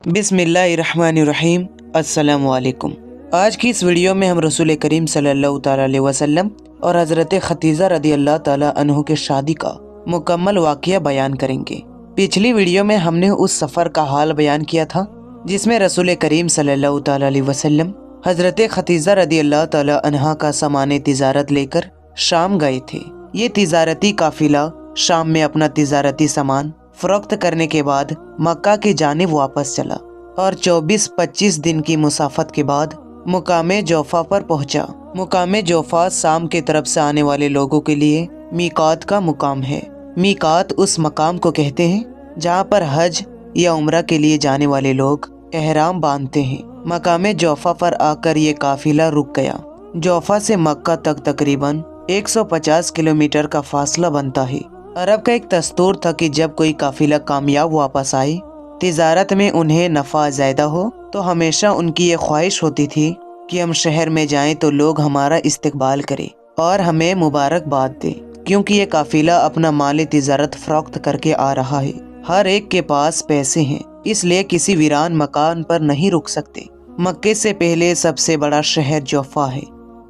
बिस्मिल्लाहिर्रहमानिर्रहीम। अस्सलामुअलैकुम। आज की इस वीडियो में हम रसूल करीम सल्लल्लाहु ताला अलैहि वसल्लम और हज़रत खदीजा रदी अल्लाह ताला अन्हो के शादी का मुकम्मल वाक़या बयान करेंगे। पिछली वीडियो में हमने उस सफ़र का हाल बयान किया था जिसमें रसूल करीम सल्लल्लाहु ताला अलैहि वसल्लम हज़रत खदीजा रदी अल्लाह ताला अन्हा का सामान तिजारत लेकर शाम गए थे। ये तिजारती काफिला शाम में अपना तिजारती सामान फरोख्त करने के बाद मक्का की जानिब वापस चला और 24-25 दिन की मुसाफत के बाद मुकामे जोफा पर पहुंचा। मुकामे जोफा शाम के तरफ से आने वाले लोगों के लिए मीकात का मुकाम है। मीकात उस मकाम को कहते हैं जहां पर हज या उम्रा के लिए जाने वाले लोग एहराम बांधते हैं। मकामे जोफा पर आकर ये काफिला रुक गया। जोफा से मक्का तक तकरीबन 150 किलोमीटर का फासला बनता है। अरब का एक दस्तूर था कि जब कोई काफिला कामयाब वापस आए, तिजारत में उन्हें नफ़ा ज़्यादा हो, तो हमेशा उनकी ये ख्वाहिश होती थी कि हम शहर में जाएं तो लोग हमारा इस्तकबाल करें और हमें मुबारकबाद दें, क्योंकि ये काफिला अपना माल तिजारत फरोख्त करके आ रहा है। हर एक के पास पैसे हैं, इसलिए किसी वीरान मकान पर नहीं रुक सकते। मक्के से पहले सबसे बड़ा शहर जोफा है।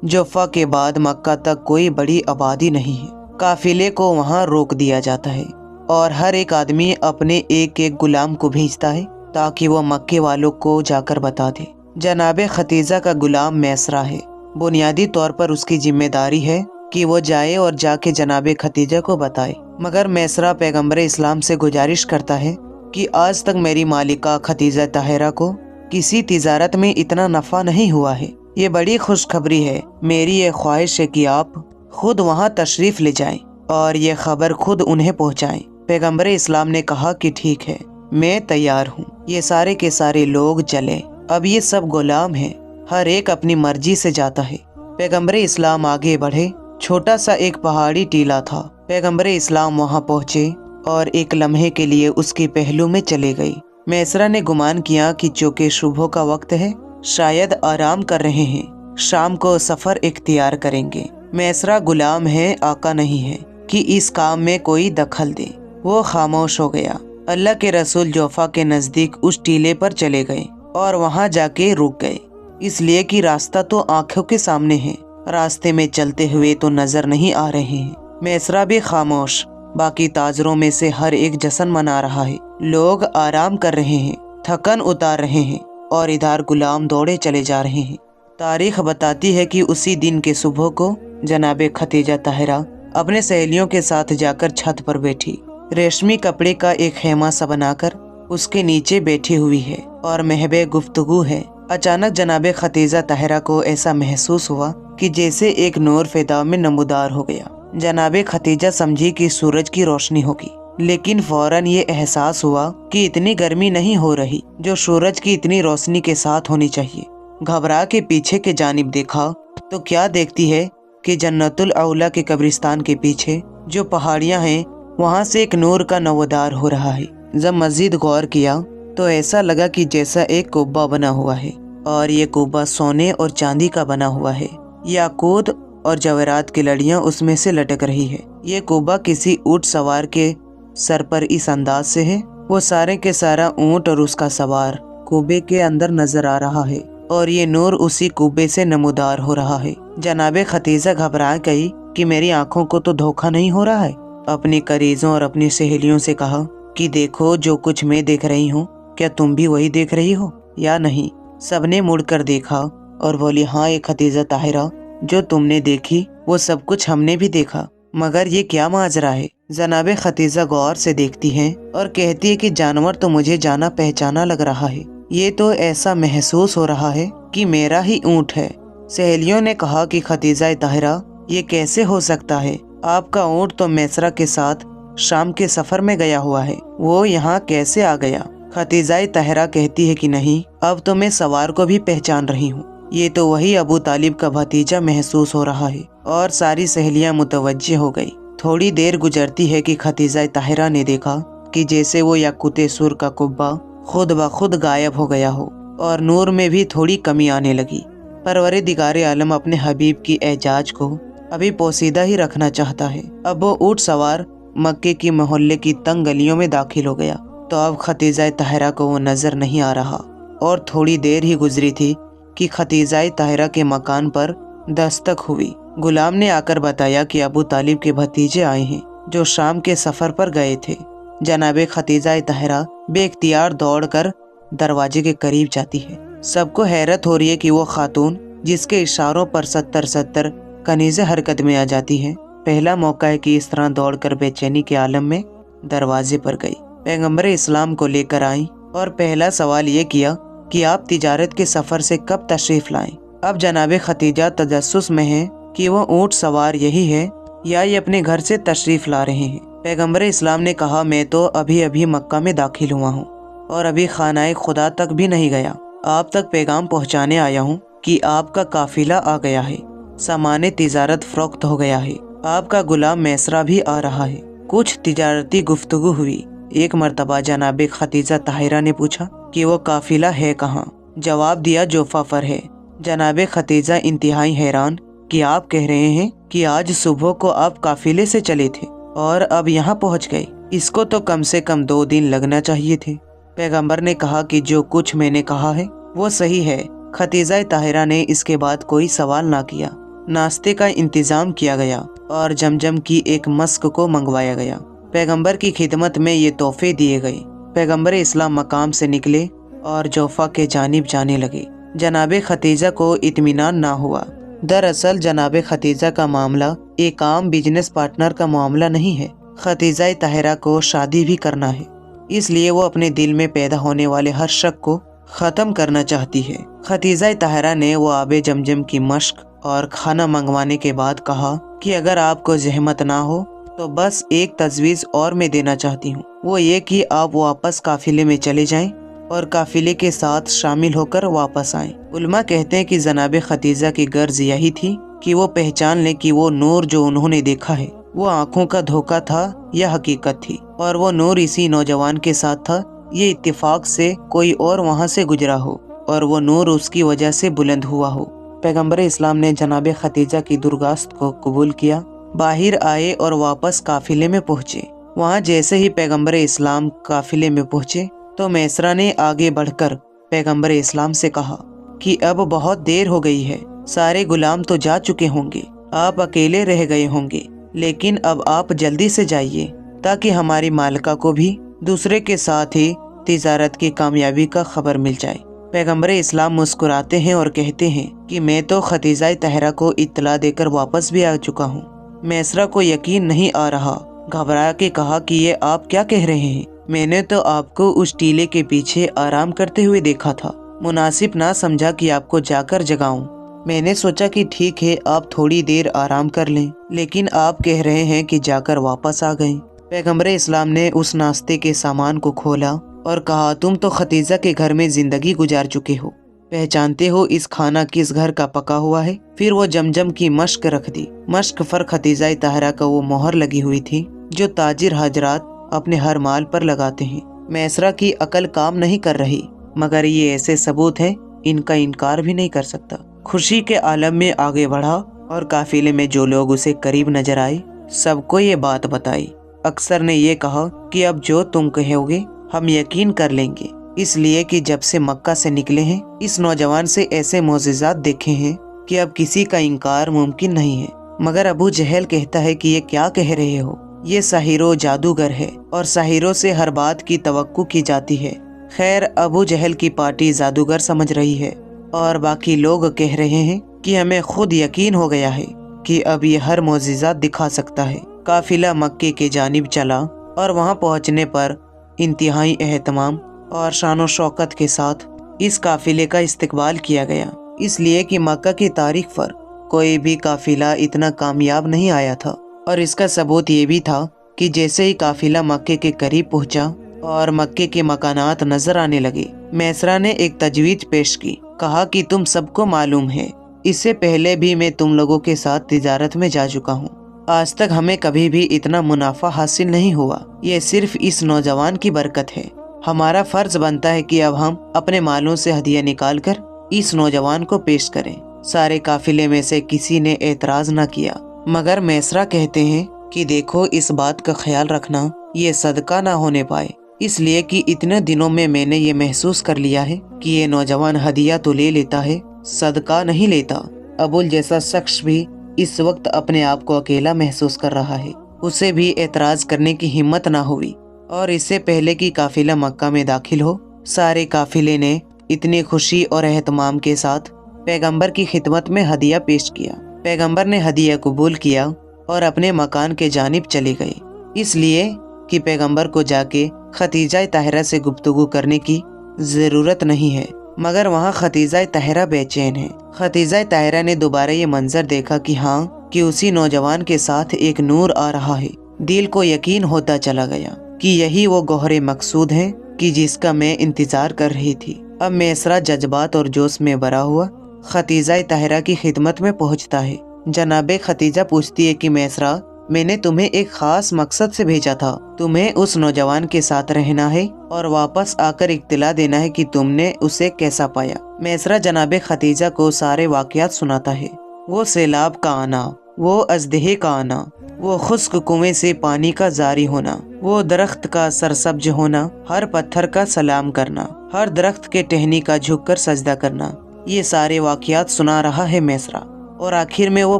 जोफा के बाद मक्का तक कोई बड़ी आबादी नहीं है। काफिले को वहाँ रोक दिया जाता है और हर एक आदमी अपने एक एक गुलाम को भेजता है ताकि वो मक्के वालों को जाकर बता दे। जनाबे खदीजा का गुलाम मैसरा है। बुनियादी तौर पर उसकी जिम्मेदारी है कि वो जाए और जाके जनाबे खदीजा को बताए, मगर मैसरा पैगंबर इस्लाम से गुजारिश करता है कि आज तक मेरी मालिका खदीजा ताहिरा को किसी तिजारत में इतना नफ़ा नहीं हुआ है। ये बड़ी खुशखबरी है। मेरी ये ख्वाहिश है कि आप खुद वहाँ तशरीफ ले जाएं और ये खबर खुद उन्हें पहुँचाएं। पैगंबर इस्लाम ने कहा कि ठीक है, मैं तैयार हूँ। ये सारे के सारे लोग चले। अब ये सब गुलाम हैं, हर एक अपनी मर्जी से जाता है। पैगंबर इस्लाम आगे बढ़े। छोटा सा एक पहाड़ी टीला था। पैगंबर इस्लाम वहाँ पहुँचे और एक लम्हे के लिए उसके पहलू में चले गए। मैसरा ने गुमान किया कि चूँकि सुबह का वक्त है, शायद आराम कर रहे हैं, शाम को सफ़र इख्तियार करेंगे। मैसरा गुलाम है, आका नहीं है कि इस काम में कोई दखल दे। वो खामोश हो गया। अल्लाह के रसूल जोफा के नज़दीक उस टीले पर चले गए और वहाँ जाके रुक गए, इसलिए कि रास्ता तो आंखों के सामने है, रास्ते में चलते हुए तो नजर नहीं आ रहे हैं। मैसरा भी खामोश। बाकी ताजरों में से हर एक जश्न मना रहा है। लोग आराम कर रहे हैं, थकन उतार रहे हैं और इधर गुलाम दौड़े चले जा रहे हैं। तारीख बताती है कि उसी दिन के सुबह को जनाबे खदीजा ताहिरा अपने सहेलियों के साथ जाकर छत पर बैठी। रेशमी कपड़े का एक खेमा सा बनाकर उसके नीचे बैठी हुई है और महबे गुफ्तगू है। अचानक जनाबे खदीजा ताहिरा को ऐसा महसूस हुआ कि जैसे एक नूर फिदा में नमूदार हो गया। जनाबे खदीजा समझी कि सूरज की रोशनी होगी, लेकिन फौरन ये एहसास हुआ कि इतनी गर्मी नहीं हो रही जो सूरज की इतनी रोशनी के साथ होनी चाहिए। घबरा के पीछे के जानिब देखा तो क्या देखती है कि जन्नतुल औला के कब्रिस्तान के पीछे जो पहाड़ियां हैं, वहां से एक नूर का नवदार हो रहा है। जब मजीद गौर किया तो ऐसा लगा कि जैसा एक कुब्बा बना हुआ है और ये कुब्बा सोने और चांदी का बना हुआ है। याकूत और जवाहरात की लड़ियां उसमें से लटक रही है। ये कुब्बा किसी ऊंट सवार के सर पर इस अंदाज से है, वो सारे के सारा ऊंट और उसका सवार कुब्बे के अंदर नजर आ रहा है और ये नूर उसी कुब्बे से नमूदार हो रहा है। जनाबे खदीजा घबरा गई कि मेरी आंखों को तो धोखा नहीं हो रहा है। अपनी करीजों और अपनी सहेलियों से कहा कि देखो, जो कुछ मैं देख रही हूँ, क्या तुम भी वही देख रही हो या नहीं? सबने मुड़कर देखा और बोली, हाँ ये खदीजा ताहिरा, जो तुमने देखी वो सब कुछ हमने भी देखा, मगर ये क्या माजरा है? जनाबे खदीजा गौर से देखती हैं और कहती है कि जानवर तो मुझे जाना पहचाना लग रहा है। ये तो ऐसा महसूस हो रहा है कि मेरा ही ऊंट है। सहेलियों ने कहा कि खदीजा ताहिरा, ये कैसे हो सकता है? आपका ऊंट तो मैसरा के साथ शाम के सफर में गया हुआ है, वो यहाँ कैसे आ गया? खदीजा ताहिरा कहती है कि नहीं, अब तो मैं सवार को भी पहचान रही हूँ। ये तो वही अबू तालिब का भतीजा महसूस हो रहा है। और सारी सहेलियाँ मुतवज्जे हो गई। थोड़ी देर गुजरती है कि खदीजा ताहिरा ने देखा कि जैसे वो याकूत सुर का कुब्बा खुद ब खुद गायब हो गया हो और नूर में भी थोड़ी कमी आने लगी। परवरदिगारे आलम अपने हबीब की एजाज को अभी पोसीदा ही रखना चाहता है। अब वो ऊँट सवार मक्के की मोहल्ले की तंग गलियों में दाखिल हो गया तो अब खतीजा ताहिरा को वो नज़र नहीं आ रहा और थोड़ी देर ही गुजरी थी कि खतीजा ताहिरा के मकान पर दस्तक हुई। गुलाम ने आकर बताया कि अबू तालिब के भतीजे आए हैं जो शाम के सफ़र पर गए थे। जनाबे खतीजा ताहिरा बेख्तियार दौड़कर दरवाजे के करीब जाती है। सबको हैरत हो रही है कि वो खातून जिसके इशारों पर 70 कनीज़ें हरकत में आ जाती हैं, पहला मौका है कि इस तरह दौड़कर बेचैनी के आलम में दरवाजे पर गई। पैगंबर इस्लाम को लेकर आई और पहला सवाल ये किया कि आप तिजारत के सफ़र से कब तशरीफ़ लाएं। अब जनाबे खतीजा तजस्सुस में है कि वो ऊँट सवार यही है या ये अपने घर से तशरीफ़ ला रहे हैं। पैगंबर इस्लाम ने कहा, मैं तो अभी अभी मक्का में दाखिल हुआ हूँ और अभी खानाए खुदा तक भी नहीं गया। आप तक पैगाम पहुँचाने आया हूँ कि आपका काफिला आ गया है, सामान तिजारत फ़रोख्त हो गया है, आपका गुलाम मैसरा भी आ रहा है। कुछ तिजारती गुफ्तगू हुई। एक मर्तबा जनाबे खतीजा ताहिरा ने पूछा कि वो काफिला है कहाँ। जवाब दिया जोफा पर है। जनाबे खतीजा इंतहाई हैरान कि आप कह रहे हैं कि आज सुबह को आप काफिले से चले थे और अब यहाँ पहुँच गए, इसको तो कम से कम 2 दिन लगना चाहिए थे। पैगंबर ने कहा कि जो कुछ मैंने कहा है वो सही है। खतीजा ताहिरा ने इसके बाद कोई सवाल ना किया। नाश्ते का इंतज़ाम किया गया और जमजम की एक मस्क को मंगवाया गया। पैगंबर की खिदमत में ये तोहफे दिए गए। पैगंबर इस्लाम मकाम से निकले और जोफा के जानिब जाने लगे। जनाबे खतीजा को इत्मीनान ना हुआ। दरअसल जनाबे खतीजा का मामला एक आम बिजनेस पार्टनर का मामला नहीं है। खतीजा ताहिरा को शादी भी करना है, इसलिए वो अपने दिल में पैदा होने वाले हर शक को ख़त्म करना चाहती है। खतीजा ताहिरा ने वो आबे जमजम की मश्क और खाना मंगवाने के बाद कहा कि अगर आपको जहमत ना हो तो बस एक तजवीज़ और मैं देना चाहती हूँ, वो ये कि आप वापस काफिले में चले जाएं और काफिले के साथ शामिल होकर वापस आएं। उलमा कहते हैं कि जनाबे खतीजा की गर्ज यही थी कि वो पहचान लें कि वो नूर जो उन्होंने देखा है वो आँखों का धोखा था या हकीकत थी, और वो नूर इसी नौजवान के साथ था, ये इत्तेफाक से कोई और वहाँ से गुजरा हो और वो नूर उसकी वजह से बुलंद हुआ हो। पैगंबर इस्लाम ने जनाबे खतीजा की दुर्गास्त को कबूल किया, बाहर आए और वापस काफिले में पहुँचे। वहाँ जैसे ही पैगंबर इस्लाम काफिले में पहुँचे तो मैसरा ने आगे बढ़कर पैगंबर इस्लाम से कहा कि अब बहुत देर हो गई है, सारे गुलाम तो जा चुके होंगे, आप अकेले रह गए होंगे, लेकिन अब आप जल्दी से जाइए ताकि हमारी मालिका को भी दूसरे के साथ ही तिजारत की कामयाबी का खबर मिल जाए। पैगंबर इस्लाम मुस्कुराते हैं और कहते हैं कि मैं तो खतीजा ताहिरा को इत्तला देकर वापस भी आ चुका हूँ। मैसरा को यकीन नहीं आ रहा, घबरा के कहा कि ये आप क्या कह रहे हैं, मैंने तो आपको उस टीले के पीछे आराम करते हुए देखा था, मुनासिब ना समझा कि आपको जाकर जगाऊं। मैंने सोचा कि ठीक है आप थोड़ी देर आराम कर लें, लेकिन आप कह रहे हैं कि जाकर वापस आ गए। पैगंबर इस्लाम ने उस नाश्ते के सामान को खोला और कहा, तुम तो खतीजा के घर में जिंदगी गुजार चुके हो, पहचानते हो इस खाना किस घर का पका हुआ है। फिर वो जमजम की मश्क रख दी। मश्क पर खतीजा ताहिरा का वो मोहर लगी हुई थी जो ताजिर हजरात अपने हर माल पर लगाते हैं। मैसरा की अकल काम नहीं कर रही, मगर ये ऐसे सबूत हैं इनका इनकार भी नहीं कर सकता। खुशी के आलम में आगे बढ़ा और काफिले में जो लोग उसे करीब नजर आए सबको ये बात बताई। अक्सर ने ये कहा कि अब जो तुम कहोगे हम यकीन कर लेंगे, इसलिए कि जब से मक्का से निकले हैं इस नौजवान से ऐसे मोजिज़ात देखे हैं कि अब किसी का इनकार मुमकिन नहीं है। मगर अबू जहल कहता है कि ये क्या कह रहे हो, ये साहिरो जादूगर है और साहिरों से हर बात की तवक्को की जाती है। खैर अबू जहल की पार्टी जादूगर समझ रही है और बाकी लोग कह रहे हैं कि हमें खुद यकीन हो गया है कि अब ये हर मोजिज़ात दिखा सकता है। काफिला मक्के के जानिब चला और वहाँ पहुँचने पर इंतहाई एहतमाम और शान व शौकत के साथ इस काफिले का इस्तकबाल किया गया, इसलिए कि मक्का की तारीख पर कोई भी काफिला इतना कामयाब नहीं आया था। और इसका सबूत ये भी था कि जैसे ही काफिला मक्के के करीब पहुंचा और मक्के के मकानात नजर आने लगे, मैसरा ने एक तजवीज़ पेश की। कहा कि तुम सबको मालूम है, इससे पहले भी मैं तुम लोगों के साथ तिजारत में जा चुका हूँ, आज तक हमें कभी भी इतना मुनाफा हासिल नहीं हुआ, ये सिर्फ इस नौजवान की बरकत है। हमारा फर्ज बनता है कि अब हम अपने मालों से हदिया निकाल कर इस नौजवान को पेश करें। सारे काफिले में से किसी ने एतराज न किया, मगर मैसरा कहते हैं कि देखो इस बात का ख्याल रखना ये सदका ना होने पाए। اس لیے کہ اتنے دنوں میں نے یہ محسوس کر لیا ہے کہ یہ نوجوان ہدیہ تو لے لیتا ہے، صدقہ نہیں لیتا۔ ابول جیسا شخص بھی اس وقت اپنے آپ کو اکیلا محسوس کر رہا ہے۔ اسے بھی اعتراض کرنے کی ہمت نہ ہوئی، اور اس سے پہلے کہ قافلہ مکہ میں داخل ہو، سارے قافلے نے اتنی خوشی اور اہتمام کے ساتھ پیغمبر کی خدمت میں ہدیہ پیش کیا۔ پیغمبر نے ہدیہ قبول کیا اور اپنے مکان کے جانب چلے گئے، اس لیے کہ پیغمبر کو جا کے ختیجہ طاہرہ سے گفتگو کرنے کی ضرورت نہیں ہے، مگر وہاں ختیجہ طاہرہ بے چین ہے۔ ختیجہ طاہرہ نے دوبارہ یہ منظر دیکھا کہ اسی نوجوان کے ساتھ ایک نور آ رہا ہے۔ دل کو یقین ہوتا چلا گیا کہ یہی وہ گوہر مقصود ہے کہ جس کا میں انتظار کر رہی تھی۔ اب میسرہ جذبات اور جوش میں بھرا ہوا ختیجہ طاہرہ کی خدمت میں پہنچتا ہے۔ جناب ختیجہ پوچھتی ہے کہ میسرہ، میں نے تمہیں ایک خاص مقصد سے بھیجا تھا، تمہیں اس نوجوان کے ساتھ رہنا ہے اور واپس آ کر اطلاع دینا ہے کہ تم نے اسے کیسا پایا۔ میسرہ جناب ختیجہ کو سارے واقعات سناتا ہے، وہ سیلاب کا آنا، وہ اژدہے کا آنا، وہ خشک کنویں سے پانی کا جاری ہونا، وہ درخت کا سرسبز ہونا، ہر پتھر کا سلام کرنا، ہر درخت کے ٹہنی کا جھک کر سجدہ کرنا، یہ سارے واقعات سنا رہا ہے میسرہ۔ اور آخر میں وہ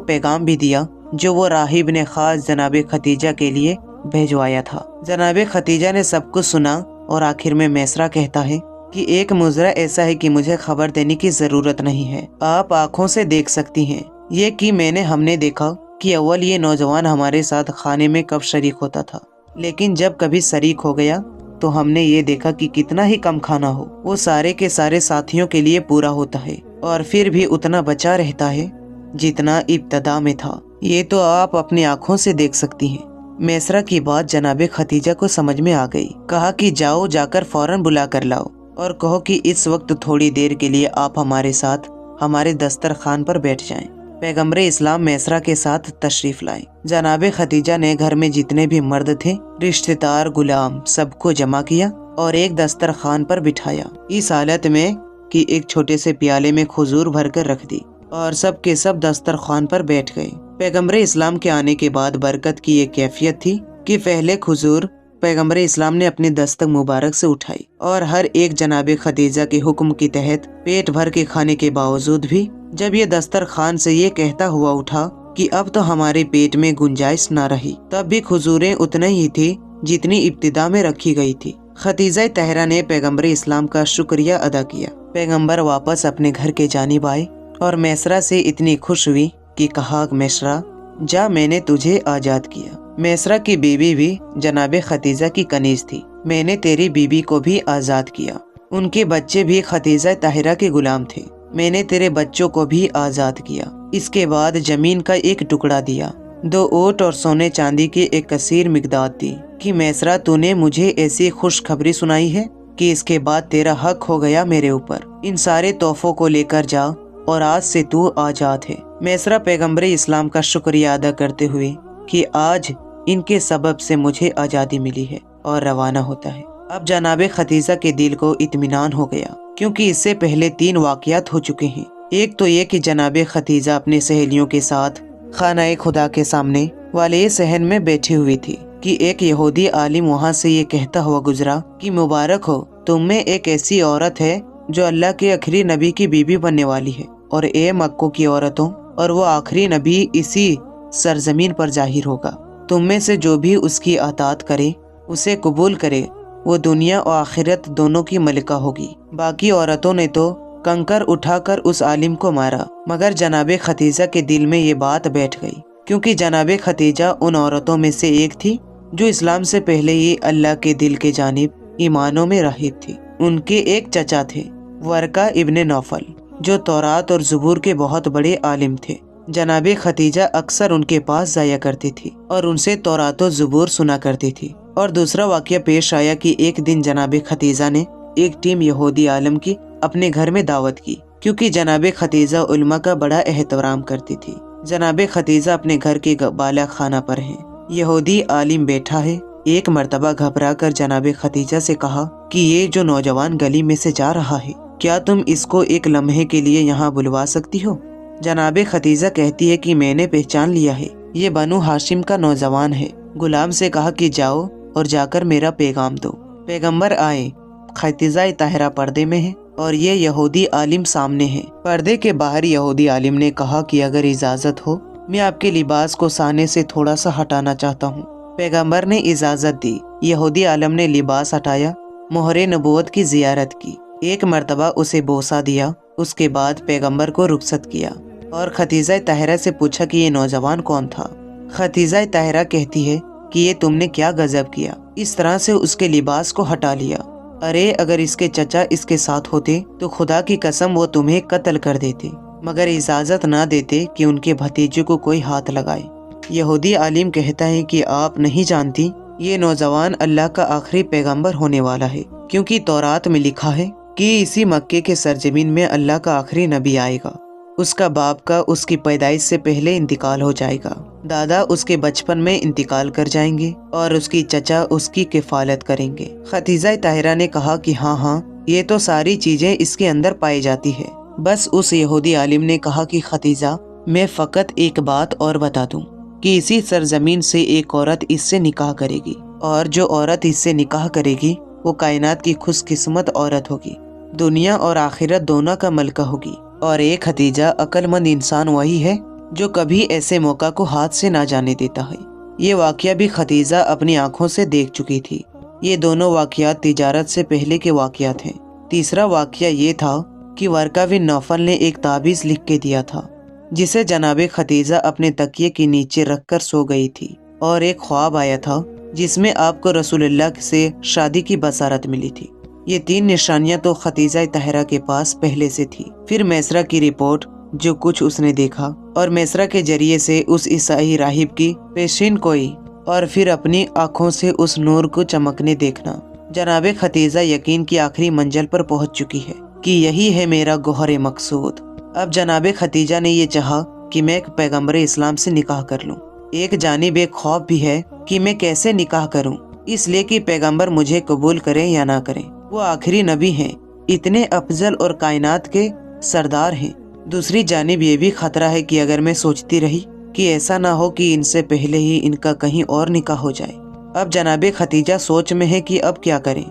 پیغام بھی دیا جو وہ راہب نے خاص جناب ختیجہ کے لیے بھیجوایا تھا۔ جناب ختیجہ نے سب کچھ سنا اور آخر میں میسرہ کہتا ہے کہ ایک مضرہ ایسا ہے کہ مجھے خبر دینے کی ضرورت نہیں ہے، آپ آنکھوں سے دیکھ سکتی ہیں یہ کہ ہم نے دیکھا کہ اول یہ نوجوان ہمارے ساتھ کھانے میں کب شریک ہوتا تھا، لیکن جب کبھی شریک ہو گیا تو ہم نے یہ دیکھا کہ کتنا ہی کم کھانا ہو وہ سارے کے سارے ساتھیوں کے لیے پورا ہوتا ہے، اور پھر بھی اتنا بچا رہتا ہے جتنا ابتدا میں تھا۔ یہ تو آپ اپنی آنکھوں سے دیکھ سکتی ہیں۔ میسرہ کی بات جناب ختیجہ کو سمجھ میں آ گئی۔ کہا کہ جاؤ، جا کر فوراً بلا کر لاؤ اور کہو کہ اس وقت تھوڑی دیر کے لیے آپ ہمارے ساتھ ہمارے دسترخوان پر بیٹھ جائیں۔ پیغمبر اسلام میسرہ کے ساتھ تشریف لائے۔ جناب ختیجہ نے گھر میں جتنے بھی مرد تھے، رشتہ دار، غلام، سب کو جمع کیا اور ایک دسترخوان پر بٹھایا، اس حالت میں کہ ایک چھوٹے سے پیالے میں کھجور بھر کر رکھ دی، اور سب کے سب دسترخوان پر بیٹھ گئے۔ پیغمبر اسلام کے آنے کے بعد برکت کی یہ کیفیت تھی کہ پہلے کھجور پیغمبر اسلام نے اپنے دستک مبارک سے اٹھائی، اور ہر ایک جناب ختیجہ کے حکم کے تحت پیٹ بھر کے کھانے کے باوجود بھی جب یہ دسترخوان سے یہ کہتا ہوا اٹھا کہ اب تو ہمارے پیٹ میں گنجائش نہ رہی، تب بھی کھجوریں اتنے ہی تھی جتنی ابتدا میں رکھی گئی تھی۔ ختیجہ طاہرہ نے پیغمبر اسلام کا شکریہ ادا کیا۔ پیغمبر واپس اپنے گھر کے جانب آئے اور میسرہ سے اتنی خوش ہوئی کہ کہا، میسرہ جا، میں نے تجھے آزاد کیا۔ میسرہ کی بیوی بھی جناب ختیجہ کی کنیز تھی، میں نے تیری بیوی کو بھی آزاد کیا۔ ان کے بچے بھی ختیجہ طاہرہ کے غلام تھے، میں نے تیرے بچوں کو بھی آزاد کیا۔ اس کے بعد زمین کا ایک ٹکڑا دیا، 2 اونٹ اور سونے چاندی کی ایک کثیر مقدار دی کہ میسرہ تو نے مجھے ایسی خوشخبری سنائی ہے کہ اس کے بعد تیرا حق ہو گیا میرے اوپر، ان سارے تحفوں کو لے کر جا اور آج سے تو آزاد ہے۔ میسرہ پیغمبر اسلام کا شکریہ ادا کرتے ہوئے کہ آج ان کے سبب سے مجھے آزادی ملی ہے، اور روانہ ہوتا ہے۔ اب جناب ختیجہ کے دل کو اطمینان ہو گیا، کیونکہ اس سے پہلے 3 واقعات ہو چکے ہیں۔ ایک تو یہ کہ جناب ختیجہ اپنے سہیلیوں کے ساتھ خانہ خدا کے سامنے والے صحن میں بیٹھی ہوئی تھی کہ ایک یہودی عالم وہاں سے یہ کہتا ہوا گزرا کہ مبارک ہو، تم میں ایک ایسی عورت ہے جو اللہ کے آخری نبی کی بیوی بننے والی ہے، اور اے مکہ کی عورتوں، اور وہ آخری نبی اسی سرزمین پر ظاہر ہوگا، تم میں سے جو بھی اس کی اطاعت کرے، اسے قبول کرے، وہ دنیا و آخرت دونوں کی ملکہ ہوگی۔ باقی عورتوں نے تو کنکر اٹھا کر اس عالم کو مارا، مگر جناب ختیجہ کے دل میں یہ بات بیٹھ گئی، کیونکہ جناب ختیجہ ان عورتوں میں سے ایک تھی جو اسلام سے پہلے ہی اللہ کے دل کے جانب ایمانوں میں راغب تھی۔ ان کے ایک چچا تھے، ورقہ ابن نوفل، جو تورات اور زبور کے بہت بڑے عالم تھے۔ جناب ختیجہ اکثر ان کے پاس جایا کرتی تھی اور ان سے تورات و زبور سنا کرتی تھی۔ اور دوسرا واقعہ پیش آیا کہ ایک دن جناب ختیجہ نے ایک ٹیم یہودی عالم کی اپنے گھر میں دعوت کی، کیونکہ جناب ختیجہ علماء کا بڑا احترام کرتی تھی۔ جناب ختیجہ اپنے گھر کے بالا خانہ پر ہیں، یہودی عالم بیٹھا ہے۔ ایک مرتبہ گھبرا کر جناب ختیجہ سے کہا کہ یہ جو نوجوان گلی میں سے جا رہا ہے، کیا تم اس کو ایک لمحے کے لیے یہاں بلوا سکتی ہو؟ جناب ختیجہ کہتی ہے کہ میں نے پہچان لیا ہے، یہ بنو ہاشم کا نوجوان ہے۔ غلام سے کہا کہ جاؤ اور جا کر میرا پیغام دو۔ पैगंबर आए। खतीजा ताहिरा पर्दे में है और ये यहूदी आलिम सामने है। पर्दे के बाहर यहूदी आलिम ने कहा कि अगर इजाजत हो मैं आपके लिबास को साने से थोड़ा सा हटाना चाहता हूँ। पैगंबर ने इजाजत दी। यहूदी आलिम ने लिबास हटाया, मोहरे नबूवत की जियारत की, एक मर्तबा उसे बोसा दिया। उसके बाद पैगंबर को रुखसत किया और खतीजा ताहिरा से पूछा कि ये नौजवान कौन था। खतीजा ताहिरा कहती है कि ये तुमने क्या गजब किया, इस तरह से उसके लिबास को हटा लिया। अरे अगर इसके चचा इसके साथ होते तो खुदा की कसम वो तुम्हें कत्ल कर देते, मगर इजाजत ना देते कि उनके भतीजे को कोई हाथ लगाए। यहूदी आलिम कहता है कि आप नहीं जानती ये नौजवान अल्लाह का आखिरी पैगंबर होने वाला है, क्योंकि तौरात में लिखा है कि इसी मक्के के सरजमीन में अल्लाह का आखिरी नबी आएगा। उसका बाप का उसकी पैदाइश से पहले इंतकाल हो जाएगा, दादा उसके बचपन में इंतकाल कर जाएंगे और उसकी चचा उसकी किफालत करेंगे। खतीजा ताहिरा ने कहा कि हाँ, ये तो सारी चीजें इसके अंदर पाई जाती है। बस उस यहूदी आलिम ने कहा कि खतीजा, मैं फकत एक बात और बता दूं कि इसी सरजमीन से एक औरत इससे निकाह करेगी, और जो औरत इससे निकाह करेगी वो कायनात की खुशकिस्मत औरत होगी, दुनिया और आखिरत दोनों का मलका होगी। और एक खतीजा, अक्लमंद इंसान वही है जो कभी ऐसे मौका को हाथ से ना जाने देता है। ये वाकया भी खतीजा अपनी आंखों से देख चुकी थी। ये दोनों वाकयात तिजारत से पहले के वाकयात हैं। तीसरा वाकया ये था कि वर्का बिन नौफल ने एक ताबीज़ लिख के दिया था, जिसे जनाबे खतीजा अपने तकिए के नीचे रखकर सो गई थी, और एक ख्वाब आया था जिसमें आपको रसूलुल्लाह से शादी की बसारत मिली थी। ये 3 निशानियां तो खतीजा ताहिरा के पास पहले से थी। फिर मैसरा की रिपोर्ट, जो कुछ उसने देखा, और मैसरा के जरिए से उस ईसाई राहिब की पेशिन कोई, और फिर अपनी आंखों से उस नूर को चमकने देखना। जनाबे खतीजा यकीन की आखिरी मंजिल पर पहुंच चुकी है कि यही है मेरा गौहर मकसूद। अब जनाबे खतीजा ने ये चाहा कि मैं एक पैगंबर इस्लाम से निकाह कर लूं। एक जानिब एक खौफ भी है कि मैं कैसे निकाह करूं, इसलिए कि पैगंबर मुझे कबूल करें या ना करें। वो आखिरी नबी हैं, इतने अफजल और कायनात के सरदार हैं। दूसरी जानिब ये भी खतरा है कि अगर मैं सोचती रही कि ऐसा ना हो कि इनसे पहले ही इनका कहीं और निकाह हो जाए। अब जनाबे खतीजा सोच में है कि अब क्या करें।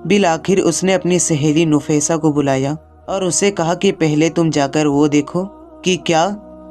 बिल आखिर उसने अपनी सहेली नुफैसा को बुलाया और उससे कहा कि पहले तुम जाकर वो देखो कि क्या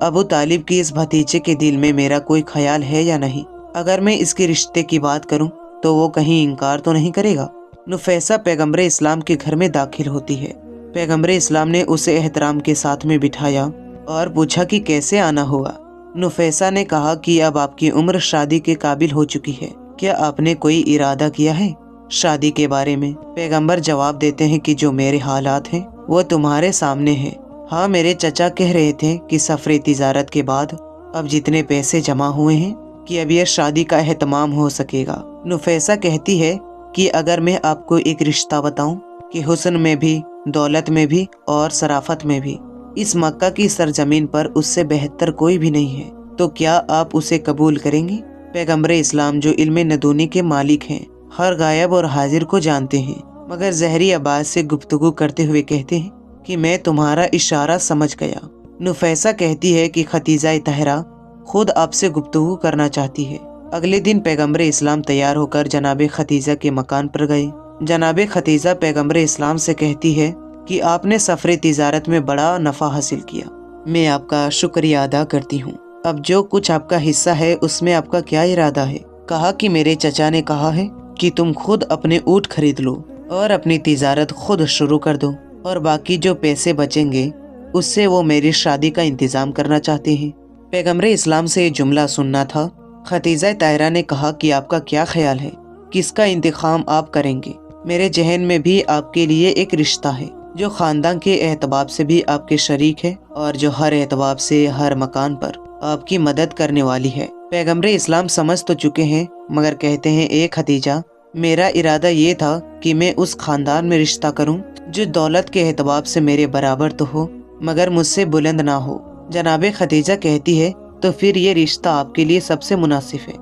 अबू तालिब की इस भतीजे के दिल में मेरा कोई ख्याल है या नहीं। अगर मैं इसके रिश्ते की बात करूं तो वो कहीं इनकार तो नहीं करेगा। नुफैसा पैगंबर इस्लाम के घर में दाखिल होती है। पैगंबर इस्लाम ने उसे एहतराम के साथ में बिठाया और पूछा कि कैसे आना हुआ। नुफैसा ने कहा कि अब आपकी उम्र शादी के काबिल हो चुकी है, क्या आपने कोई इरादा किया है शादी के बारे में। पैगंबर जवाब देते हैं कि जो मेरे हालात हैं वो तुम्हारे सामने हैं। हाँ, मेरे चचा कह रहे थे कि सफर तिजारत के बाद अब जितने पैसे जमा हुए हैं कि अब यह शादी का एहतमाम हो सकेगा। नुफैसा कहती है कि अगर मैं आपको एक रिश्ता बताऊं कि हुस्न में भी, दौलत में भी और शराफत में भी इस मक्का की सरजमीन पर उससे बेहतर कोई भी नहीं है, तो क्या आप उसे कबूल करेंगे। पैगंबर इस्लाम जो इल्म नदूनी के मालिक हैं, हर गायब और हाजिर को जानते हैं, मगर जहरी आवाज से गुफ्तगू करते हुए कहते हैं कि मैं तुम्हारा इशारा समझ गया। नुफैसा कहती है कि खतीजा ताहिरा खुद आपसे गुफ्तगू करना चाहती है। अगले दिन पैगंबर इस्लाम तैयार होकर जनाबे खतीजा के मकान पर गए। जनाबे खतीजा पैगंबर इस्लाम से कहती है कि आपने सफर तिजारत में बड़ा नफा हासिल किया, मैं आपका शुक्रिया अदा करती हूँ। अब जो कुछ आपका हिस्सा है उसमें आपका क्या इरादा है। कहा कि मेरे चचा ने कहा है कि तुम खुद अपने ऊँट खरीद लो और अपनी तिजारत खुद शुरू कर दो, और बाकी जो पैसे बचेंगे उससे वो मेरी शादी का इंतजाम करना चाहते हैं। पैगंबर इस्लाम से ये जुमला सुनना था। खतीजा ताहिरा ने कहा कि आपका क्या ख्याल है, किसका इंतखाम आप करेंगे। मेरे जहन में भी आपके लिए एक रिश्ता है जो खानदान के एतबार से भी आपके शरीक है और जो हर एतबार से हर मकान पर आपकी मदद करने वाली है। पैगंबर इस्लाम समझ तो चुके हैं, मगर कहते हैं ए खतीजा, मेरा इरादा ये था कि मैं उस खानदान में रिश्ता करूं जो दौलत के एतबार से मेरे बराबर तो हो मगर मुझसे बुलंद ना हो। जनाबे खतीजा कहती है तो फिर ये रिश्ता आपके लिए सबसे मुनासिब है।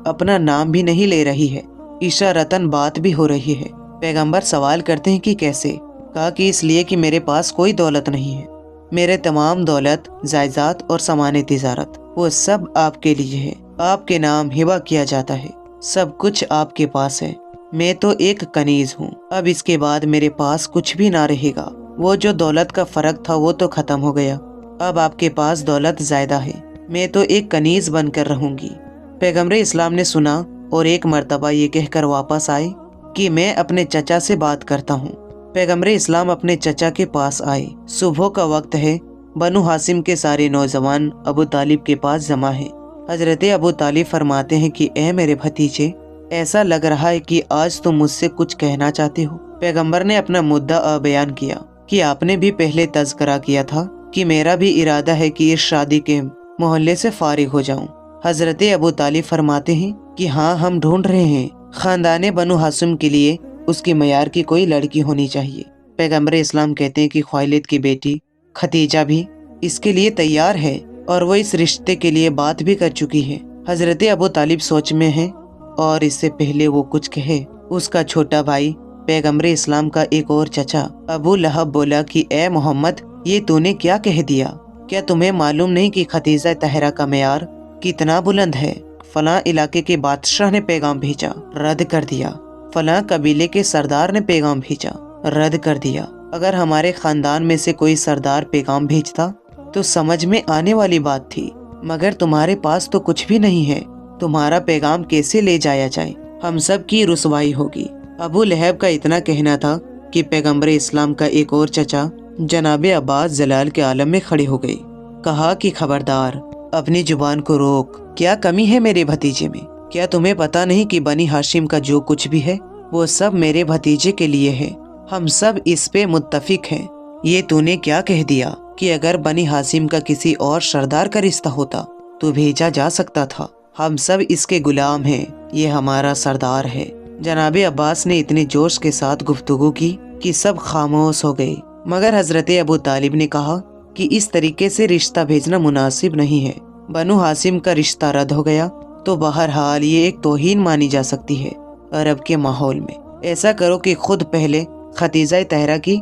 अपना नाम भी नहीं ले रही है, इशारतन बात भी हो रही है। पैगंबर सवाल करते हैं कि कैसे। कहा कि इसलिए कि मेरे पास कोई दौलत नहीं है, मेरे तमाम दौलत, जायदाद और सामान तिजारत वो सब आपके लिए है, आपके नाम हिबा किया जाता है, सब कुछ आपके पास है। میں تو ایک کنیز ہوں، اب اس کے بعد میرے پاس کچھ بھی نہ رہے گا۔ وہ جو دولت کا فرق تھا وہ تو ختم ہو گیا، اب آپ کے پاس دولت زیادہ ہے، میں تو ایک کنیز بن کر رہوں گی۔ پیغمبر اسلام نے سنا اور ایک مرتبہ یہ کہہ کر واپس آئے کہ میں اپنے چچا سے بات کرتا ہوں۔ پیغمبر اسلام اپنے چچا کے پاس آئے۔ صبح کا وقت ہے، بنو ہاشم کے سارے نوجوان ابو طالب کے پاس جمع ہیں۔ حضرت ابو طالب فرماتے ہیں کہ اے میرے بھتیجے، ایسا لگ رہا ہے کہ آج تم مجھ سے کچھ کہنا چاہتے ہو۔ پیغمبر نے اپنا مدعا بیان کیا کہ آپ نے بھی پہلے تذکرہ کیا تھا کہ میرا بھی ارادہ ہے کہ اس شادی کے محلے سے فارغ ہو جاؤں۔ حضرت ابو طالب فرماتے ہیں کہ ہاں، ہم ڈھونڈ رہے ہیں، خاندان بنو ہاشم کے لیے اس کی معیار کی کوئی لڑکی ہونی چاہیے۔ پیغمبر اسلام کہتے ہیں کہ خویلد کی بیٹی ختیجہ بھی اس کے لیے تیار ہے اور وہ اس رشتے کے لیے بات بھی کر چکی ہے۔ حضرت ابو طالب سوچ میں ہیں اور اس سے پہلے وہ کچھ کہے، اس کا چھوٹا بھائی پیغمبر اسلام کا ایک اور چچا ابو لہب بولا کہ اے محمد، یہ تو نے کیا کہہ دیا؟ کیا تمہیں معلوم نہیں کہ ختیجہ طاہرہ کا معیار کتنا بلند ہے؟ فلاں علاقے کے بادشاہ نے پیغام بھیجا، رد کر دیا۔ فلاں قبیلے کے سردار نے پیغام بھیجا، رد کر دیا۔ اگر ہمارے خاندان میں سے کوئی سردار پیغام بھیجتا تو سمجھ میں آنے والی بات تھی، مگر تمہارے پاس تو کچھ بھی نہیں ہے، تمہارا پیغام کیسے لے جایا جائے؟ ہم سب کی رسوائی ہوگی۔ ابو لہب کا اتنا کہنا تھا کہ پیغمبر اسلام کا ایک اور چچا جناب عباس جلال کے عالم میں کھڑے ہو گئے۔ کہا کہ خبردار، اپنی زبان کو روک، کیا کمی ہے میرے بھتیجے میں؟ کیا تمہیں پتا نہیں کہ بنی ہاشم کا جو کچھ بھی ہے وہ سب میرے بھتیجے کے لیے ہے؟ ہم سب اس پہ متفق ہیں۔ یہ تو نے کیا کہہ دیا کہ اگر بنی ہاشم کا کسی اور سردار کا رشتہ ہوتا تو بھیجا جا سکتا تھا؟ ہم سب اس کے غلام ہیں، یہ ہمارا سردار ہے۔ جناب عباس نے اتنے جوش کے ساتھ گفتگو کی کہ سب خاموش ہو گئے، مگر حضرت ابو طالب نے کہا کہ اس طریقے سے رشتہ بھیجنا مناسب نہیں ہے۔ بنو ہاشم کا رشتہ رد ہو گیا تو بہرحال یہ ایک توہین مانی جا سکتی ہے عرب کے ماحول میں۔ ایسا کرو کہ خود پہلے ختیجہ طاہرہ کی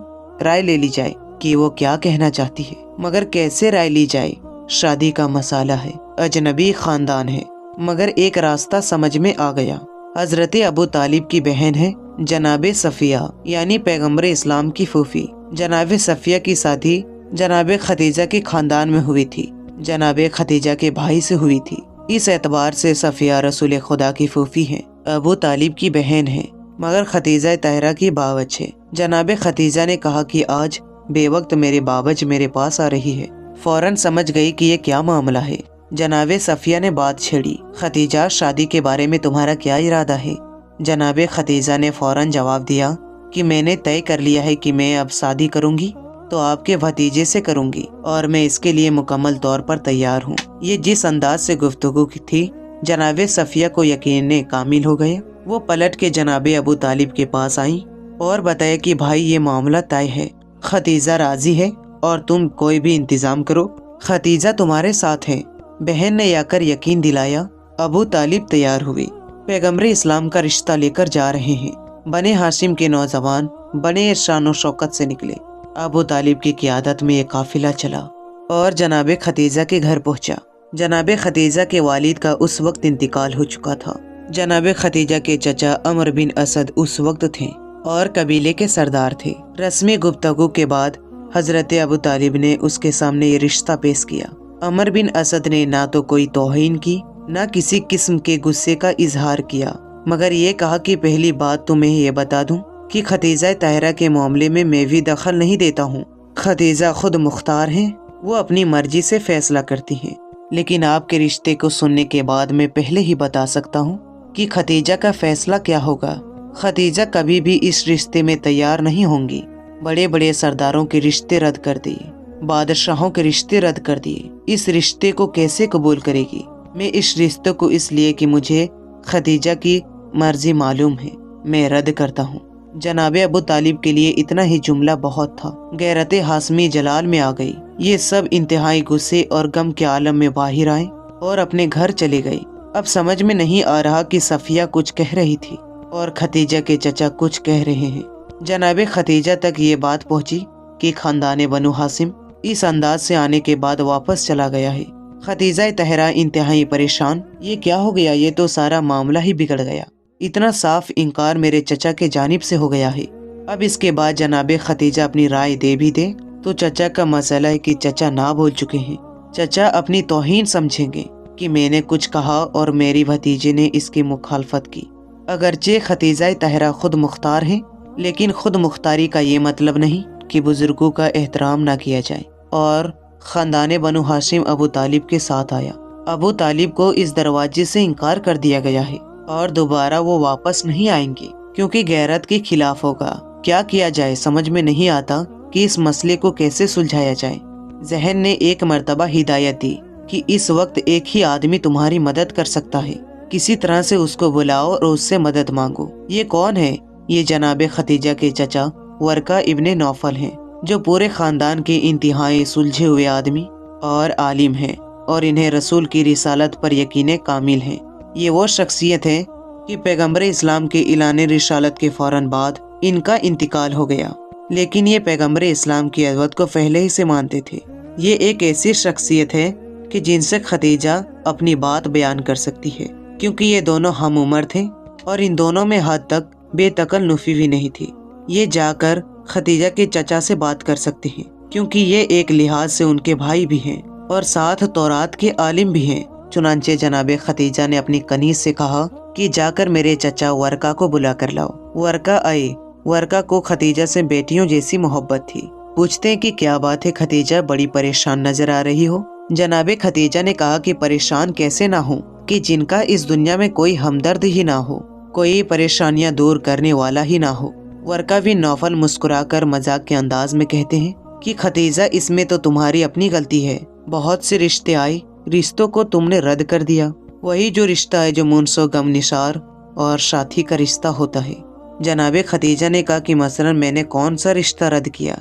رائے لے لی جائے کہ وہ کیا کہنا چاہتی ہے۔ مگر کیسے رائے لی جائے؟ شادی کا مسئلہ ہے، اجنبی خاندان ہے۔ مگر ایک راستہ سمجھ میں آ گیا۔ حضرت ابو طالب کی بہن ہے جناب صفیہ، یعنی پیغمبر اسلام کی پھوپھی۔ جناب صفیہ کی شادی جناب ختیجہ کے خاندان میں ہوئی تھی، جناب ختیجہ کے بھائی سے ہوئی تھی۔ اس اعتبار سے صفیہ رسول خدا کی پھوپھی ہیں، ابو طالب کی بہن ہے، مگر ختیجہ طاہرہ کی باوج ہے۔ جناب ختیجہ نے کہا کہ آج بے وقت میرے باوج میرے پاس آ رہی ہے۔ فوراً سمجھ گئی کہ یہ کیا معاملہ ہے۔ جناب صفیہ نے بات چھیڑی، ختیجہ، شادی کے بارے میں تمہارا کیا ارادہ ہے؟ جناب ختیجہ نے فوراً جواب دیا کہ میں نے طے کر لیا ہے کہ میں اب شادی کروں گی تو آپ کے بھتیجے سے کروں گی، اور میں اس کے لیے مکمل طور پر تیار ہوں۔ یہ جس انداز سے گفتگو کی تھی، جناب صفیہ کو یقین کامل ہو گیا۔ وہ پلٹ کے جناب ابو طالب کے پاس آئیں اور بتایا کہ بھائی، یہ معاملہ طے ہے، ختیجہ راضی ہے اور تم کوئی بھی انتظام کرو، ختیجہ تمہارے ساتھ ہے۔ بہن نے آ کر یقین دلایا۔ ابو طالب تیار ہوئے، پیغمبر اسلام کا رشتہ لے کر جا رہے ہیں۔ بنی ہاشم کے نوجوان بڑے شان و شوکت سے نکلے۔ ابو طالب کی قیادت میں یہ قافلہ چلا اور جناب ختیجہ کے گھر پہنچا۔ جناب ختیجہ کے والد کا اس وقت انتقال ہو چکا تھا۔ جناب ختیجہ کے چچا عمر بن اسد اس وقت تھے اور قبیلے کے سردار تھے۔ رسمی گفتگو کے بعد حضرت ابو طالب نے اس کے سامنے یہ رشتہ پیش کیا۔ عمر بن اسد نے نہ تو کوئی توہین کی، نہ کسی قسم کے غصے کا اظہار کیا، مگر یہ کہا کہ پہلی بات تو میں یہ بتا دوں کہ ختیجہ طاہرہ کے معاملے میں بھی دخل نہیں دیتا ہوں۔ ختیجہ خود مختار ہیں، وہ اپنی مرضی سے فیصلہ کرتی ہیں، لیکن آپ کے رشتے کو سننے کے بعد میں پہلے ہی بتا سکتا ہوں کہ ختیجہ کا فیصلہ کیا ہوگا۔ ختیجہ کبھی بھی اس رشتے میں تیار نہیں ہوں گی۔ بڑے بڑے سرداروں کے رشتے رد کر دیے، بادشاہوں کے رشتے رد کر دیے، اس رشتے کو کیسے قبول کرے گی؟ میں اس رشتے کو اس لیے کہ مجھے ختیجہ کی مرضی معلوم ہے، میں رد کرتا ہوں۔ جناب ابو طالب کے لیے اتنا ہی جملہ بہت تھا۔ غیرت ہاشمی جلال میں آ گئی۔ یہ سب انتہائی غصے اور غم کے عالم میں باہر آئے اور اپنے گھر چلے گئے۔ اب سمجھ میں نہیں آ رہا کہ صفیہ کچھ کہہ رہی تھی اور ختیجہ کے چچا کچھ کہہ رہے ہیں۔ جناب ختیجہ تک یہ بات پہنچی کہ خاندان بنو ہاشم اس انداز سے آنے کے بعد واپس چلا گیا ہے۔ ختیجہ طاہرہ انتہائی پریشان، یہ کیا ہو گیا؟ یہ تو سارا معاملہ ہی بگڑ گیا۔ इतना साफ इनकार मेरे चचा के जानिब से हो गया है। अब इसके बाद जनाब खतीजा अपनी राय दे भी दे तो चचा का मसला है कि चचा ना बोल चुके हैं। चचा अपनी तौहीन समझेंगे कि मैंने कुछ कहा और मेरी भतीजे ने इसकी मुखालफत की। अगरचे खतीजा तहरा खुद मुख्तार हैं, लेकिन खुद मुख्तारी का ये मतलब नहीं कि बुजुर्गों का एहतराम ना किया जाए। और ख़ानदान बनु हाशिम अबू तालिब के साथ आया। अबू तालिब को इस दरवाजे से इनकार कर दिया गया है और दोबारा वो वापस नहीं आएंगे क्योंकि गैरत के खिलाफ होगा। क्या किया जाए समझ में नहीं आता कि इस मसले को कैसे सुलझाया जाए। जहन ने एक मर्तबा हिदायत दी कि इस वक्त एक ही आदमी तुम्हारी मदद कर सकता है, किसी तरह से उसको बुलाओ और उससे मदद मांगो। ये कौन है? ये जनाब खतीजा के चचा वर्का इब्ने नौफल हैं, जो पूरे खानदान के इंतहाई सुलझे हुए आदमी और आलिम हैं और इन्हें रसूल की रिसालत पर यकीन कामिल है। ये वो शख्सियत है कि पैगम्बर इस्लाम के इलान रिसालत के फौरन बाद इनका इंतकाल हो गया, लेकिन ये पैगम्बर इस्लाम की अज़मत को पहले ही से मानते थे। ये एक ऐसी शख्सियत है कि जिनसे खतीजा अपनी बात बयान कर सकती है, क्योंकि ये दोनों हम उम्र थे और इन दोनों में हद तक बेतकल्लुफ़ी भी नहीं थी। ये जाकर खतीजा के चचा से बात कर सकते हैं, क्योंकि ये एक लिहाज से उनके भाई भी हैं और साथ तौरात के आलिम भी हैं। चुनांचे जनाब खतीजा ने अपनी कनीज से कहा कि जाकर मेरे चचा वर्का को बुला कर लाओ। वर्का आए। वर्का को खतीजा से बेटियों जैसी मोहब्बत थी। पूछते हैं कि क्या बात है खतीजा, बड़ी परेशान नजर आ रही हो। जनाब खतीजा ने कहा कि परेशान कैसे ना हो कि जिनका इस दुनिया में कोई हमदर्द ही ना हो, कोई परेशानियां दूर करने वाला ही ना हो। वर्का बिन नौफल मुस्कुराकर मजाक के अंदाज में कहते हैं कि खतीजा, इसमें तो तुम्हारी अपनी गलती है। बहुत से रिश्ते आए, रिश्तों को तुमने रद्द कर दिया। वही जो रिश्ता है जो मुनसो गम निसार और साथी का रिश्ता होता है। जनाब खतीजा ने कहा कि मसलन मैंने कौन सा रिश्ता रद्द किया?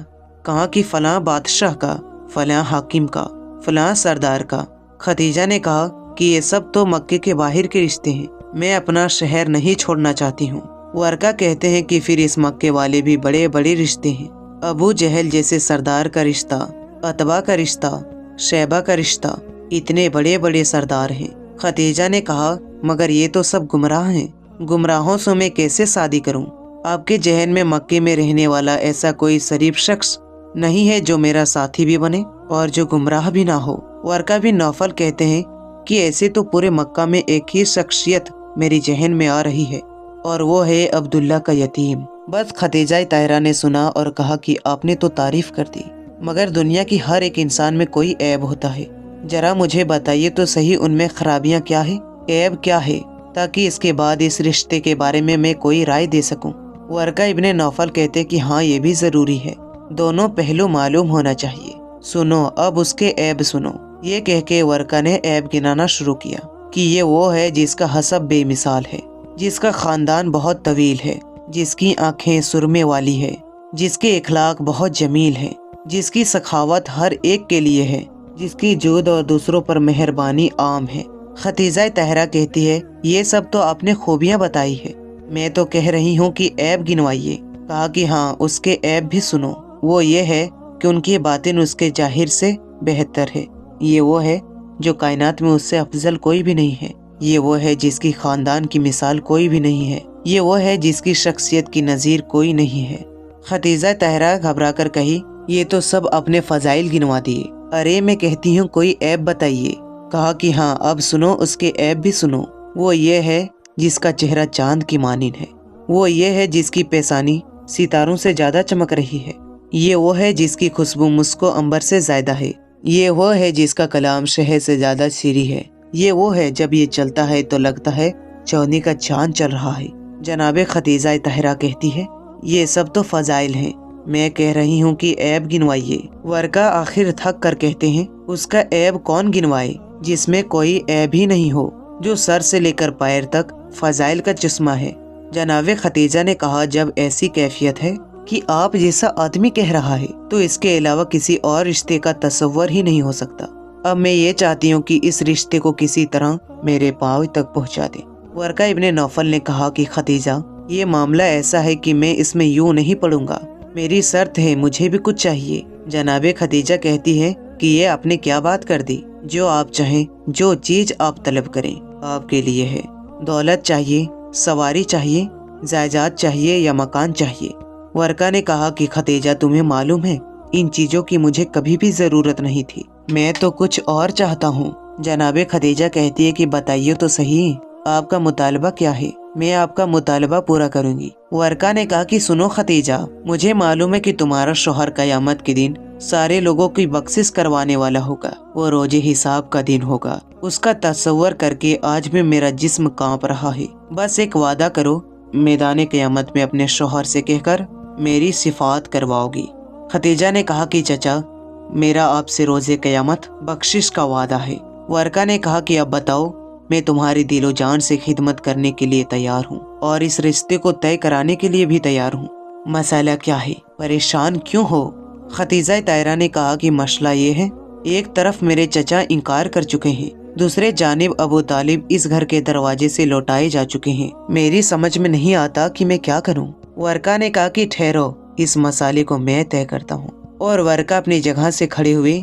कहा कि फलां बादशाह का, फलां हाकिम का, फलां सरदार का। खतीजा ने कहा कि ये सब तो मक्के के बाहर के रिश्ते हैं, मैं अपना शहर नहीं छोड़ना चाहती हूँ। वर्का कहते हैं कि फिर इस मक्के वाले भी बड़े बड़े रिश्ते हैं। अबू जहल जैसे सरदार का रिश्ता, अतबा का रिश्ता, शैबा का रिश्ता, इतने बड़े बड़े सरदार हैं। खतीजा ने कहा मगर ये तो सब गुमराह हैं, गुमराहों से मैं कैसे शादी करूं? आपके जहन में मक्के में रहने वाला ऐसा कोई शरीफ शख्स नहीं है जो मेरा साथी भी बने और जो गुमराह भी ना हो। वर्का बिन नौफल कहते हैं कि ऐसे तो पूरे मक्का में एक ही शख्सियत मेरी जहन में आ रही है और वो है अब्दुल्ला का यतीम। बस खतीजा ताहिरा ने सुना और कहा कि आपने तो तारीफ कर दी, मगर दुनिया की हर एक इंसान में कोई ऐब होता है। जरा मुझे बताइए तो सही उनमें खराबियां क्या है, ऐब क्या है, ताकि इसके बाद इस रिश्ते के बारे में मैं कोई राय दे सकूं। वर्का इब्ने नौफल कहते कि हाँ ये भी जरूरी है, दोनों पहलू मालूम होना चाहिए। सुनो अब उसके ऐब सुनो। ये कह के वर्का ने ऐब गिनाना शुरू किया कि ये वो है जिसका हसब बेमिसाल है, जिसका खानदान बहुत तवील है, जिसकी आंखें सुरमे वाली है, जिसके इखलाक बहुत जमील है, जिसकी सखावत हर एक के लिए है, जिसकी जूद और दूसरों पर मेहरबानी आम है। खतीजा तहरा कहती है ये सब तो आपने खूबियाँ बताई है, मैं तो कह रही हूँ कि ऐब गिनवाइए। कहा कि हाँ उसके ऐब भी सुनो। वो ये है कि उनकी बातिन उसके जाहिर से बेहतर है। ये वो है जो कायनात में उससे अफजल कोई भी नहीं है। ये वो है जिसकी खानदान की मिसाल कोई भी नहीं है। ये वो है जिसकी शख्सियत की नज़ीर कोई नहीं है। खतीजा तहरा घबरा कर कही ये तो सब अपने फजाइल गिनवा दिए, अरे मैं कहती हूँ कोई ऐब बताइए। कहा कि हाँ अब सुनो उसके ऐब भी सुनो। वो ये है जिसका चेहरा चांद की मानिन है। वो ये है जिसकी पेशानी सितारों से ज्यादा चमक रही है। ये वो है जिसकी खुशबू मुस्को अंबर से ज्यादा है। ये वो है जिसका कलाम शहद से ज्यादा सीरी है। ये वो है जब ये चलता है तो लगता है चौनी का चांद चल रहा है। जनाब खतीजा तहरा कहती है ये सब तो फजाइल हैं, मैं कह रही हूँ कि ऐब गिनवाइए। वर्का आखिर थक कर कहते हैं उसका ऐब कौन गिनवाए जिसमें कोई ऐब ही नहीं हो, जो सर से लेकर पैर तक फजाइल का चश्मा है। जनाब खतीजा ने कहा जब ऐसी कैफियत है कि आप जैसा आदमी कह रहा है तो इसके अलावा किसी और रिश्ते का तस्वर ही नहीं हो सकता। अब मैं ये चाहती हूँ कि इस रिश्ते को किसी तरह मेरे पाँव तक पहुँचा दे। वर्का इब्ने नौफल ने कहा कि खतीजा ये मामला ऐसा है कि मैं इसमें यूं नहीं पड़ूंगा, मेरी शर्त है, मुझे भी कुछ चाहिए। जनाब खतीजा कहती है कि ये आपने क्या बात कर दी, जो आप चाहें, जो चीज आप तलब करें आपके लिए है। दौलत चाहिए, सवारी चाहिए, जायदाद चाहिए या मकान चाहिए? वर्का ने कहा कि खतीजा, तुम्हें मालूम है इन चीजों की मुझे कभी भी जरूरत नहीं थी, मैं तो कुछ और चाहता हूँ। जनाबे खतीजा कहती है कि बताइए तो सही, आपका मुतालबा क्या है? मैं आपका मुतालबा पूरा करूंगी। वर्का ने कहा कि सुनो खतीजा, मुझे मालूम है कि तुम्हारा शौहर कयामत के दिन सारे लोगों की बख्शिश करवाने वाला होगा, वो रोजे हिसाब का दिन होगा। उसका तस्वर करके आज भी मेरा जिस्म कांप रहा है। बस एक वादा करो, मैदान कयामत में अपने शौहर से कहकर मेरी सिफात करवाओगी। खतीजा ने कहा कि चचा, मेरा आपसे रोजे कयामत बख्शिश का वादा है। वर्का ने कहा कि अब बताओ, मैं तुम्हारी दिलो जान से खिदमत करने के लिए तैयार हूँ और इस रिश्ते को तय कराने के लिए भी तैयार हूँ। मसला क्या है? परेशान क्यों हो? खतीजा तायरा ने कहा कि मसला ये है, एक तरफ मेरे चचा इनकार कर चुके हैं, दूसरे जानिब अबू तालिब इस घर के दरवाजे से लौटाए जा चुके हैं। मेरी समझ में नहीं आता कि मैं क्या करूं। वर्का ने कहा कि ठहरो, इस मसाले को मैं तय करता हूं। और वर्का अपनी जगह से खड़े हुए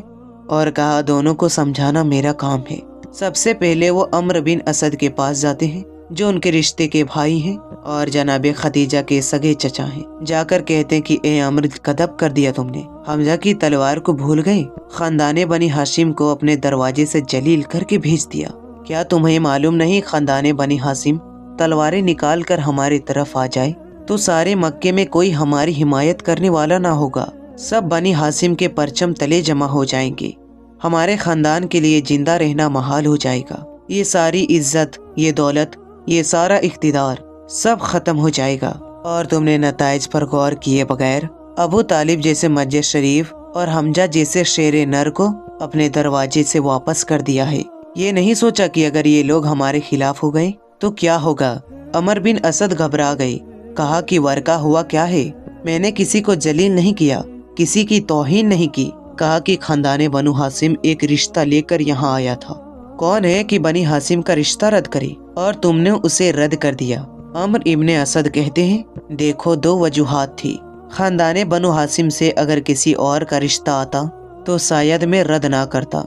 और कहा, दोनों को समझाना मेरा काम है। सबसे पहले वो अम्र बिन असद के पास जाते हैं, जो उनके रिश्ते के भाई हैं और जनाबे खदीजा के सगे चचा हैं। जाकर कहते हैं कि ए अम्र, कदब कर दिया तुमने, हमजा की तलवार को भूल गए, खानदाने बनी हाशिम को अपने दरवाजे से जलील करके भेज दिया। क्या तुम्हें मालूम नहीं, खानदाने बनी हाशिम तलवारें निकाल कर हमारी तरफ आ जाए तो सारे मक्के में कोई हमारी हिमायत करने वाला ना होगा। सब बनी हाशिम के परचम तले जमा हो जाएंगे, हमारे खानदान के लिए जिंदा रहना महाल हो जाएगा। ये सारी इज्जत, ये दौलत, ये सारा इख्तिदार सब खत्म हो जाएगा। और तुमने नताइज पर गौर किए बगैर अबू तालिब जैसे मस्जिद शरीफ और हमजा जैसे शेरे नर को अपने दरवाजे से वापस कर दिया है। ये नहीं सोचा कि अगर ये लोग हमारे खिलाफ हो गए तो क्या होगा। अमर बिन असद घबरा गए, कहा कि वर्का हुआ क्या है? मैंने किसी को जलील नहीं किया, किसी की तौहीन नहीं की। कहा कि खानदाने बनु हाशिम एक रिश्ता लेकर यहाँ आया था। कौन है कि बनी हाशिम का रिश्ता रद्द करे और तुमने उसे रद्द कर दिया? अमर इब्ने असद कहते हैं, देखो, दो वजूहात थी। खानदाने बनु हाशिम से अगर किसी और का रिश्ता आता तो शायद मैं रद्द ना करता।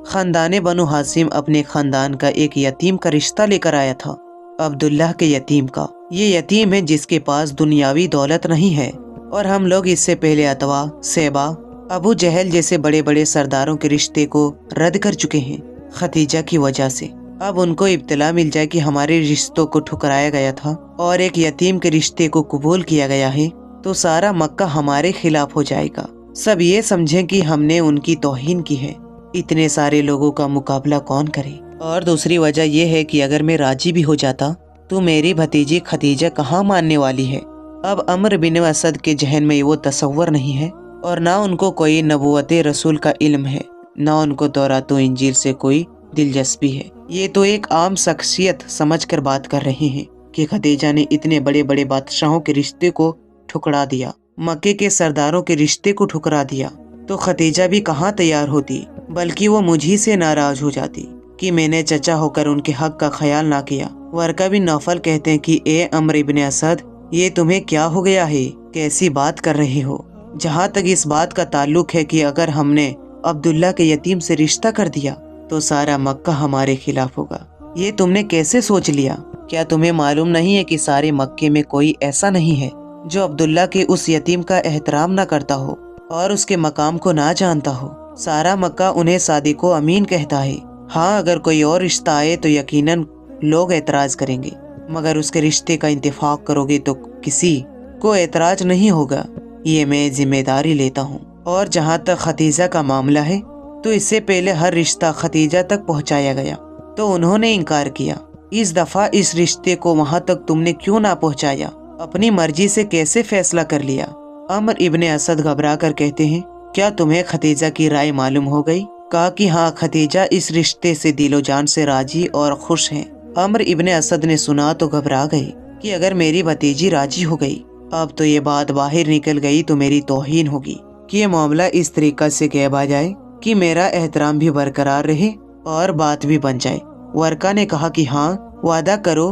खानदाने बनु हाशिम अपने खानदान का एक यतीम का रिश्ता लेकर आया था, अब्दुल्लाह के यतीम का। ये यतीम है जिसके पास दुनियावी दौलत नहीं है और हम लोग इससे पहले अतवा, सेबा, अबू जहल जैसे बड़े बड़े सरदारों के रिश्ते को रद्द कर चुके हैं खतीजा की वजह से। अब उनको इब्तिला मिल जाए कि हमारे रिश्तों को ठुकराया गया था और एक यतीम के रिश्ते को कबूल किया गया है तो सारा मक्का हमारे खिलाफ हो जाएगा। सब ये समझें कि हमने उनकी तौहीन की है। इतने सारे लोगों का मुकाबला कौन करे? और दूसरी वजह यह है कि अगर मैं राजी भी हो जाता तो मेरी भतीजी खतीजा कहाँ मानने वाली है। अब अमर बिन असद के जहन में वो तसव्वुर नहीं है और ना उनको कोई नबूवते रसूल का इल्म है, ना उनको तौरात व इंजील से कोई दिलचस्पी है। ये तो एक आम शख्सियत समझकर बात कर रहे हैं कि खदीजा ने इतने बड़े बड़े बादशाहों के रिश्ते को ठुकरा दिया, मक्के के सरदारों के रिश्ते को ठुकरा दिया, तो खदीजा भी कहाँ तैयार होती, बल्कि वो मुझी से नाराज हो जाती कि मैंने चचा होकर उनके हक का ख्याल ना किया। वर्का बिन नौफल कहते हैं कि ए अम्र इब्ने असद, ये तुम्हें क्या हो गया है? कैसी बात कर रहे हो? जहाँ तक इस बात का ताल्लुक है कि अगर हमने अब्दुल्ला के यतीम से रिश्ता कर दिया तो सारा मक्का हमारे खिलाफ होगा। ये तुमने कैसे सोच लिया? क्या तुम्हें मालूम नहीं है कि सारे मक्के में कोई ऐसा नहीं है जो अब्दुल्ला के उस यतीम का एहतराम ना करता हो और उसके मकाम को ना जानता हो? सारा मक्का उन्हें सादिको अमीन कहता है। हाँ, अगर कोई और रिश्ता आए तो यकीनन लोग एतराज करेंगे, मगर उसके रिश्ते का इंतफाक करोगे तो किसी को एतराज नहीं होगा। ये मैं जिम्मेदारी लेता हूँ। और जहाँ तक खतीजा का मामला है तो इससे पहले हर रिश्ता खतीजा तक पहुँचाया गया तो उन्होंने इनकार किया। इस दफा इस रिश्ते को वहाँ तक तुमने क्यों ना पहुँचाया? अपनी मर्जी से कैसे फैसला कर लिया? अमर इब्ने असद घबरा कर कहते हैं, क्या तुम्हें खतीजा की राय मालूम हो गई? कहा कि हाँ, खतीजा इस रिश्ते से दिलो जान से राजी और खुश हैं। अमर इब्ने असद ने सुना तो घबरा गए कि अगर मेरी भतीजी राजी हो गई, अब तो ये बात बाहर निकल गई तो मेरी तौहीन होगी कि ये मामला इस तरीका से गैब आ जाए कि मेरा एहतराम भी बरकरार रहे और बात भी बन जाए। वर्का ने कहा कि हाँ, वादा करो,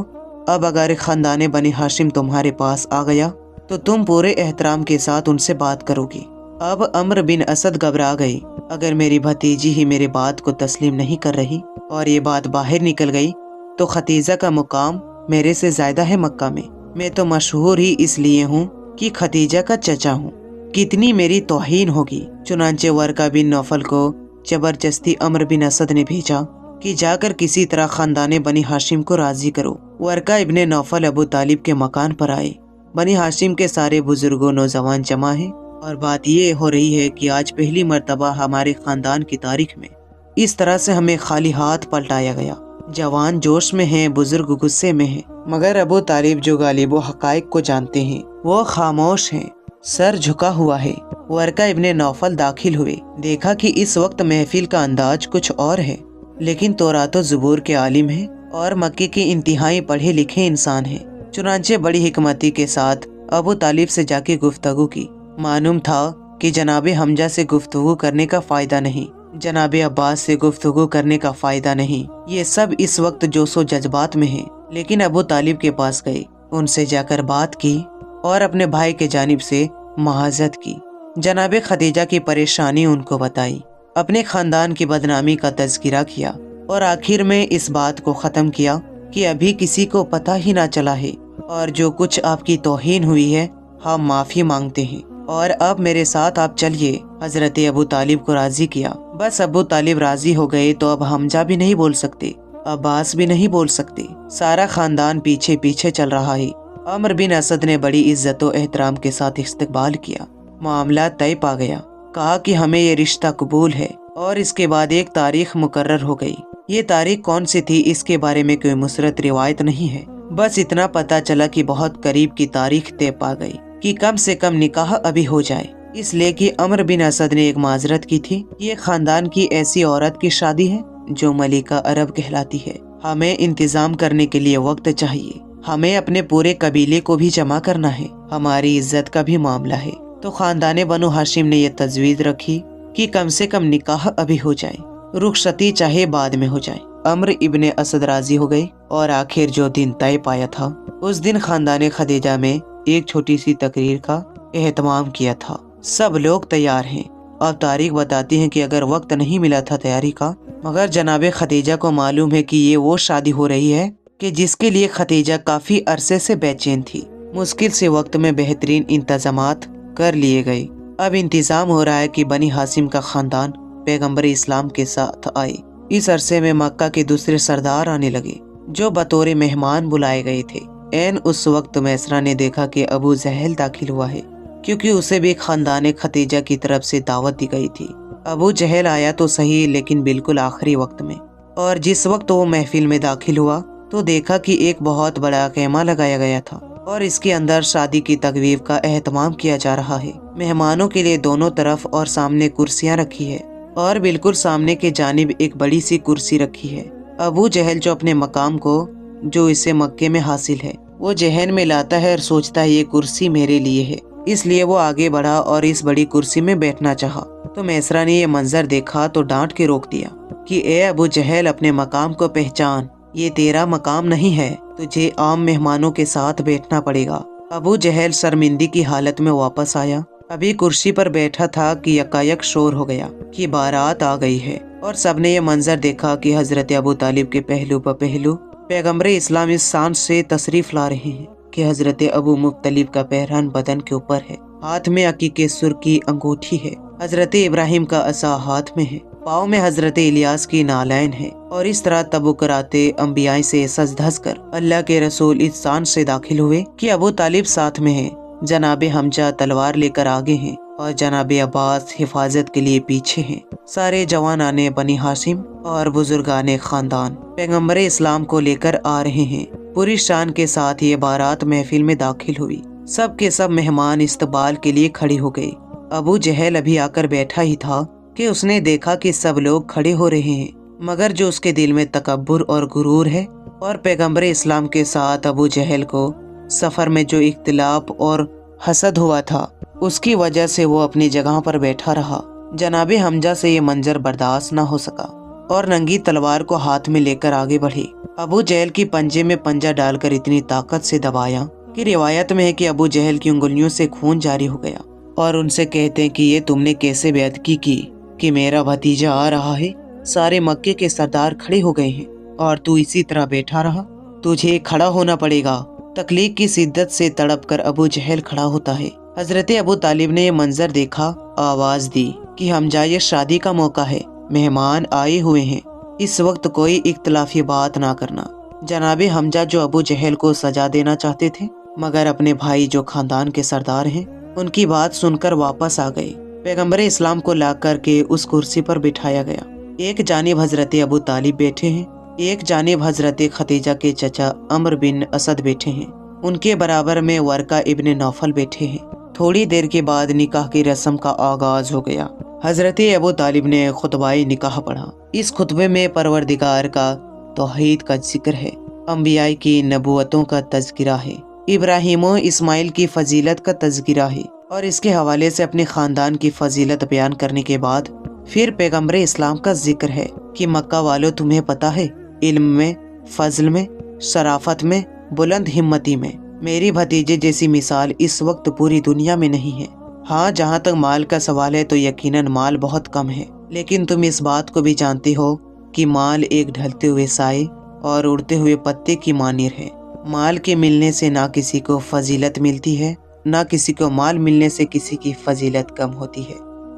अब अगर खानदाने बनी हाशिम तुम्हारे पास आ गया तो तुम पूरे एहतराम के साथ उनसे बात करोगी। अब अम्र बिन असद घबरा गई, अगर मेरी भतीजी ही मेरे बात को तस्लीम नहीं कर रही और ये बात बाहर निकल गई तो खतीजा का मुकाम मेरे से ज्यादा है मक्का में। मैं तो मशहूर ही इसलिए हूँ कि खदीजा का चचा हूँ। कितनी मेरी तौहीन होगी। चुनांचे वर्का बिन नौफल को जबरदस्ती अमर बिन असद ने भेजा कि जाकर किसी तरह खानदान बनी हाशिम को राजी करो। वर्का इब्ने नौफल अबू तालिब के मकान पर आए। बनी हाशिम के सारे बुजुर्गों नौजवान जमा हैं और बात ये हो रही है कि आज पहली मर्तबा हमारे खानदान की तारीख में इस तरह से हमें खाली हाथ पलटाया गया। जवान जोश में हैं, बुजुर्ग गुस्से में हैं, मगर अबू तालिब जो गालिब हकाइक को जानते हैं वो खामोश हैं, सर झुका हुआ है। वर्का इब्ने नौफल दाखिल हुए। देखा कि इस वक्त महफिल का अंदाज कुछ और है, लेकिन तौरात ज़ुबूर के आलिम हैं और मक्के के इंतहाई पढ़े लिखे इंसान हैं। चुनांचे बड़ी हिकमती के साथ अबू तालिब से जाके गुफ्तगू की। मालूम था कि जनाबे हमजा से गुफ्तगू करने का फ़ायदा नहीं, जनाबे अब्बास से गुफ्तगू करने का फ़ायदा नहीं। ये सब इस वक्त जोशो जज्बात में हैं। लेकिन अबू तालिब के पास गए, उनसे जाकर बात की और अपने भाई के जानिब से महाजत की। जनाबे खदीजा की परेशानी उनको बताई, अपने खानदान की बदनामी का तज़किरा किया और आखिर में इस बात को ख़त्म किया कि अभी किसी को पता ही ना चला है और जो कुछ आपकी तौहीन हुई है हम माफ़ी मांगते हैं और अब मेरे साथ आप चलिए। हजरत अबू तालिब को राज़ी किया। बस अबू तालिब राज़ी हो गए तो अब हमजा भी नहीं बोल सकते, अब्बास भी नहीं बोल सकते, सारा खानदान पीछे पीछे चल रहा है। अमर बिन असद ने बड़ी इज्जत और एहतराम के साथ इस्तकबाल किया। मामला तय पा गया। कहा कि हमें ये रिश्ता कबूल है और इसके बाद एक तारीख मुकर्रर हो गई। ये तारीख कौन सी थी इसके बारे में कोई मुसरत रिवायत नहीं है, बस इतना पता चला कि बहुत करीब की तारीख तय पा गई कि कम से कम निकाह अभी हो जाए, इसलिए कि अमर बिन असद ने एक माजरत की थी। ये खानदान की ऐसी औरत की शादी है जो मलिका अरब कहलाती है। हमें इंतजाम करने के लिए वक्त चाहिए, हमें अपने पूरे कबीले को भी जमा करना है, हमारी इज्जत का भी मामला है। तो खानदान बनु हाशिम ने यह तजवीज रखी कि कम से कम निकाह अभी हो जाए, रुखसती चाहे बाद में हो जाए। अमर इब्ने असद राजी हो गए और आखिर जो दिन तय पाया था उस दिन खानदान खदीजा में एक छोटी सी तकरीर का एहतमाम किया था। सब लोग तैयार हैं। अब तारीख बताती हैं कि अगर वक्त नहीं मिला था तैयारी का, मगर जनाब खदीजा को मालूम है कि ये वो शादी हो रही है कि जिसके लिए खदीजा काफी अरसे से बेचैन थी। मुश्किल से वक्त में बेहतरीन इंतजामात कर लिए गए। अब इंतजाम हो रहा है कि बनी हाशिम का खानदान पैगंबर इस्लाम के साथ आए। इस अरसे में मक्का के दूसरे सरदार आने लगे जो बतौर मेहमान बुलाए गए थे। ऐन उस वक्त मैसरा ने देखा कि अबू जहल दाखिल हुआ है, क्योंकि उसे भी खानदान खदीजा की तरफ से दावत दी गई थी। अबू जहल आया तो सही, लेकिन बिल्कुल आखिरी वक्त में। और जिस वक्त वो महफिल में दाखिल हुआ तो देखा कि एक बहुत बड़ा खेमा लगाया गया था और इसके अंदर शादी की तकवीफ का एहतमाम किया जा रहा है। मेहमानों के लिए दोनों तरफ और सामने कुर्सियां रखी है और बिल्कुल सामने के जानिब एक बड़ी सी कुर्सी रखी है। अबू जहल जो अपने मकाम को जो इसे मक्के में हासिल है वो जहन में लाता है और सोचता है ये कुर्सी मेरे लिए है, इसलिए वो आगे बढ़ा और इस बड़ी कुर्सी में बैठना चाहा। तो मैसरा ने ये मंजर देखा तो डांट के रोक दिया कि ए अबू जहल, अपने मकाम को पहचान, ये तेरा मकाम नहीं है, तुझे आम मेहमानों के साथ बैठना पड़ेगा। अबू जहल शर्मिंदी की हालत में वापस आया। अभी कुर्सी पर बैठा था कि यकायक शोर हो गया कि बारात आ गई है और सबने ये मंजर देखा कि हजरत अबू तालिब के पहलू पर पहलू पैगंबर इस्लाम इस शान से तशरीफ ला रहे हैं कि हजरत अबू मुत्तलिब का पहरान बदन के ऊपर है, हाथ में अकीके सुर की अंगूठी है, हजरत इब्राहिम का असा हाथ में है, पाँव में हजरत इलियास की नालैन है। और इस तरह तबुकराते अंबियाई से सज धस कर अल्लाह के रसूल इस शान से दाखिल हुए कि अबू तालिब साथ में है, जनाबे हमजा तलवार लेकर आगे हैं और जनाबे अब्बास हिफाजत के लिए पीछे हैं। सारे जवानाने बनी हाशिम और बुजुर्गाने खानदान पैगंबर इस्लाम को लेकर आ रहे हैं। पूरी शान के साथ ये बारात महफिल में दाखिल हुई। सब के सब मेहमान इस्तकबाल के लिए खड़े हो गए। अबू जहल अभी आकर बैठा ही था कि उसने देखा कि सब लोग खड़े हो रहे हैं, मगर जो उसके दिल में तकब्बुर और गुरूर है और पैगंबर इस्लाम के साथ अबू जहल को सफर में जो इख्तिलाफ और हसद हुआ था उसकी वजह से वो अपनी जगह पर बैठा रहा। जनाबे हमजा से ये मंजर बर्दाश्त न हो सका और नंगी तलवार को हाथ में लेकर आगे बढ़े। अबू जहल की पंजे में पंजा डालकर इतनी ताकत से दबाया कि रिवायत में है कि अबू जहल की उंगलियों से खून जारी हो गया और उनसे कहते हैं कि ये तुमने कैसे बेअदबी की कि मेरा भतीजा आ रहा है, सारे मक्के के सरदार खड़े हो गए हैं और तू इसी तरह बैठा रहा। तुझे खड़ा होना पड़ेगा। तकलीफ की शिद्दत से तड़प कर अबू जहल खड़ा होता है। हजरत अबू तालिब ने ये मंजर देखा, आवाज दी कि हमजा ये शादी का मौका है, मेहमान आए हुए हैं, इस वक्त कोई इख्तलाफी बात ना करना। जनाबे हमजा जो अबू जहल को सजा देना चाहते थे, मगर अपने भाई जो खानदान के सरदार हैं उनकी बात सुनकर वापस आ गए। पैगंबर इस्लाम को ला कर के उस कुर्सी पर बिठाया गया। एक जानिब हजरत अबू तालिब बैठे हैं, एक जानिब हजरत खदीजा के चचा अमर बिन असद बैठे हैं, उनके बराबर में वरका इब्ने नौफल बैठे हैं। थोड़ी देर के बाद निकाह की रस्म का आगाज हो गया। हजरत अबू तालिब ने खुतबाए निकाह पढ़ा। इस खुतबे में परवरदिगार का तौहीद का जिक्र है, अंबिया की नबूवतों का तज़किरा है, इब्राहीम और इस्माइल की फजीलत का तज़किरा है, और इसके हवाले से अपने खानदान की फजीलत बयान करने के बाद फिर पैगंबर इस्लाम का जिक्र है कि मक्का वालों, तुम्हें पता है इल्म में, फजल में, शराफत में, बुलंद हिम्मती में मेरी भतीजे जैसी मिसाल इस वक्त पूरी दुनिया में नहीं है। हाँ, जहाँ तक माल का सवाल है तो यकीनन माल बहुत कम है, लेकिन तुम इस बात को भी जानते हो कि माल एक ढलते हुए साए और उड़ते हुए पत्ते की मानिर है। माल के मिलने से ना किसी को फजीलत मिलती है, ना किसी को माल मिलने से किसी की फजीलत कम होती है।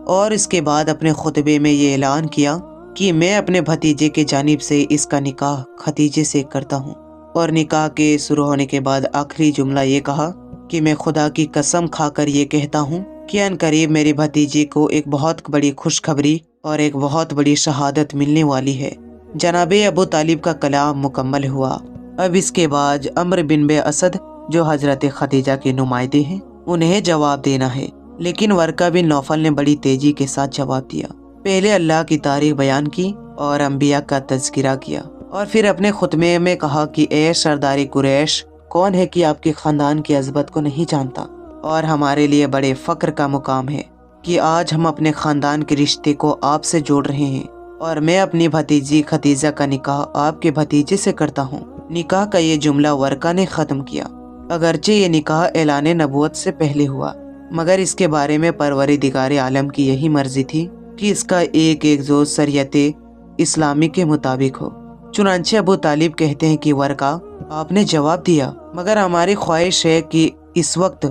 और इसके बाद अपने खुतबे में ये ऐलान किया कि मैं अपने भतीजे के जानिब से इसका निकाह खदीजे से करता हूँ। और निकाह के शुरू होने के बाद आखिरी जुमला ये कहा कि मैं खुदा की कसम खाकर ये कहता हूँ कि अनकरीब मेरे भतीजे को एक बहुत बड़ी खुशखबरी और एक बहुत बड़ी शहादत मिलने वाली है। जनाबे अबू तालिब का कलाम मुकम्मल हुआ। अब इसके बाद अमर बिन बे असद जो हजरत खदीजा के नुमाइंदे हैं उन्हें जवाब देना है, लेकिन वरका बिन नौफल ने बड़ी तेजी के साथ जवाब दिया। पहले अल्लाह की तारीफ बयान की और अंबिया का तज़किरा किया, और फिर अपने खुतबे में कहा कि ए सरदारी कुरैश, कौन है कि आपके खानदान की अज़मत को नहीं जानता, और हमारे लिए बड़े फ़ख्र का मुकाम है कि आज हम अपने खानदान के रिश्ते को आपसे जोड़ रहे हैं, और मैं अपनी भतीजी खदीजा का निकाह आपके भतीजे से करता हूँ। निकाह का ये जुमला वरका ने ख़त्म किया। अगरचे ये निकाह ऐलान नबूवत से पहले हुआ, मगर इसके बारे में परवरदिगार आलम की यही मर्जी थी कि इसका एक एक जो शरीयत इस्लामी के मुताबिक हो। चुनांचे अबू तालिब कहते हैं कि वरका, आपने जवाब दिया, मगर हमारी ख्वाहिश है कि इस वक्त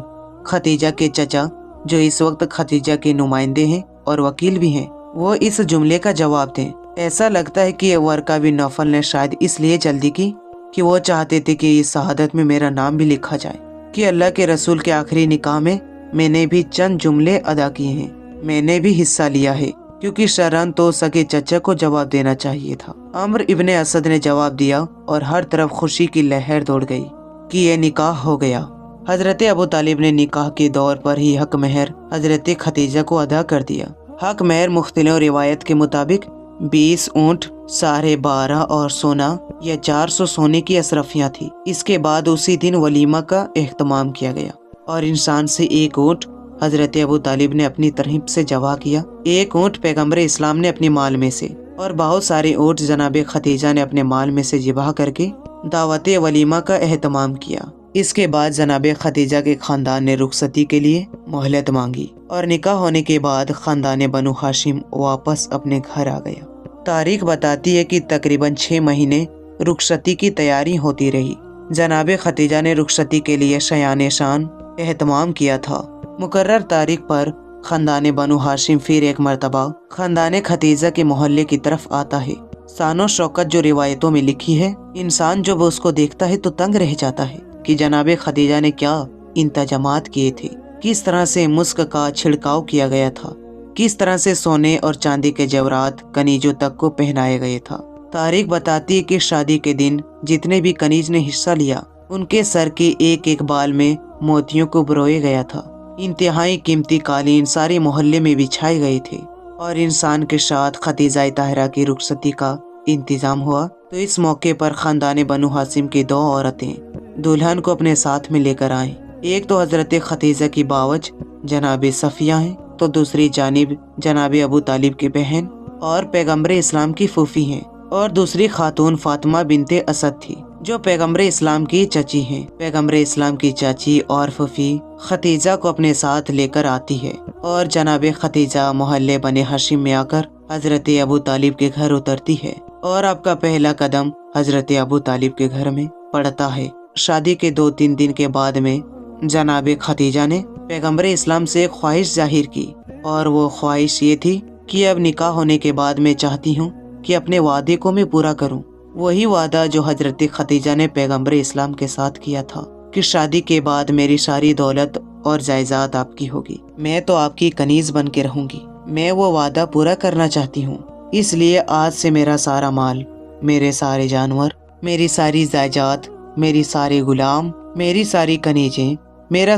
खदीजा के चचा जो इस वक्त खदीजा के नुमाइंदे हैं और वकील भी हैं, वो इस जुमले का जवाब दें। ऐसा लगता है कि वरका बिन नौफल ने शायद इसलिए जल्दी की कि वो चाहते थे कि इस शहादत में मेरा नाम भी लिखा जाए कि अल्लाह के रसूल के आखिरी निकाह में मैंने भी चंद जुमले अदा किए हैं, मैंने भी हिस्सा लिया है, क्योंकि शरन तो सके चचा को जवाब देना चाहिए था। अमर इब्ने असद ने जवाब दिया और हर तरफ खुशी की लहर दौड़ गई कि ये निकाह हो गया। हजरत अबू तालिब ने निकाह के दौर पर ही हक महर हजरत खदीजा को अदा कर दिया। हक महर मुख्तलिफ रिवायत के मुताबिक 20 ऊँट, 12.5 और सोना या 400 सोने की अशरफियाँ थी। इसके बाद उसी दिन वलीमा का एहतमाम किया गया और इंसान से एक ऊँट हजरत अबू तालिब ने अपनी तरफ से जवा किया, एक ऊँट पैगंबर इस्लाम ने अपने माल में से, और बहुत सारे ऊँट जनाब खदीजा ने अपने माल में से ज़िबा करके दावत वलीमा का एहतमाम किया। इसके बाद जनाब खदीजा के खानदान ने रुखसती के लिए मोहलत मांगी और निकाह होने के बाद खानदान बनु हाशिम वापस अपने घर आ गया। तारीख बताती है कि तकरीबन 6 महीने रुखसती की तैयारी होती रही। जनाब खदीजा ने रुखसती के लिए शयान शान एहतमाम किया था। मुकर्रर तारीख पर खानदान बनु हाशिम फिर एक मरतबा खानदान खदीजा के मोहल्ले की तरफ आता है। सानो शौकत जो रिवायतों में लिखी है, इंसान जब उसको देखता है तो तंग रह जाता है कि जनाब खदीजा ने क्या इंतजामात किए थे, किस तरह से मुस्क का छिड़काव किया गया था, किस तरह से सोने और चांदी के जेवरात कनीजों तक को पहनाए गए था। तारीख बताती है कि शादी के दिन जितने भी कनीज ने हिस्सा लिया उनके सर के एक एक बाल में मोतियों को बुरोया गया था। इंतहाई कीमती कालीन सारे मोहल्ले में बिछाए गए थे और इंसान के साथ खदीजा ताहिरा की रुखसती का इंतजाम हुआ। तो इस मौके पर खानदान बनु हाशिम की 2 औरतें दुल्हन को अपने साथ में लेकर आए। एक तो हजरत खदीजा की बावज जनाब सफिया हैं, तो दूसरी जानिब जनाब अबू तालिब की बहन और पैगंबर इस्लाम की फूफी हैं, और दूसरी खातून फातिमा बिनते असद थी जो पैगंबर इस्लाम की चाची हैं। पैगंबर इस्लाम की चाची और फूफी खदीजा को अपने साथ लेकर आती है और जनाब खदीजा मोहल्ले बने हाशिम में आकर हजरत अबू तालिब के घर उतरती है और आपका पहला कदम हजरत अबू तालिब के घर में पड़ता है। शादी के 2-3 दिन के बाद में जनाब खदीजा ने पैगम्बर इस्लाम से एक ख्वाहिश जाहिर की, और वो ख्वाहिश ये थी कि अब निकाह होने के बाद मैं चाहती हूँ कि अपने वादे को मैं पूरा करूँ। वही वादा जो हजरत खदीजा ने पैगम्बर इस्लाम के साथ किया था कि शादी के बाद मेरी सारी दौलत और जायदाद आपकी होगी, मैं तो आपकी कनीज बन के रहूंगी। मैं वो वादा पूरा करना चाहती हूँ, इसलिए आज से मेरा सारा माल, मेरे सारे जानवर, मेरी सारी जायदाद, मेरी सारे गुलाम, मेरी सारी कनीजें, मेरा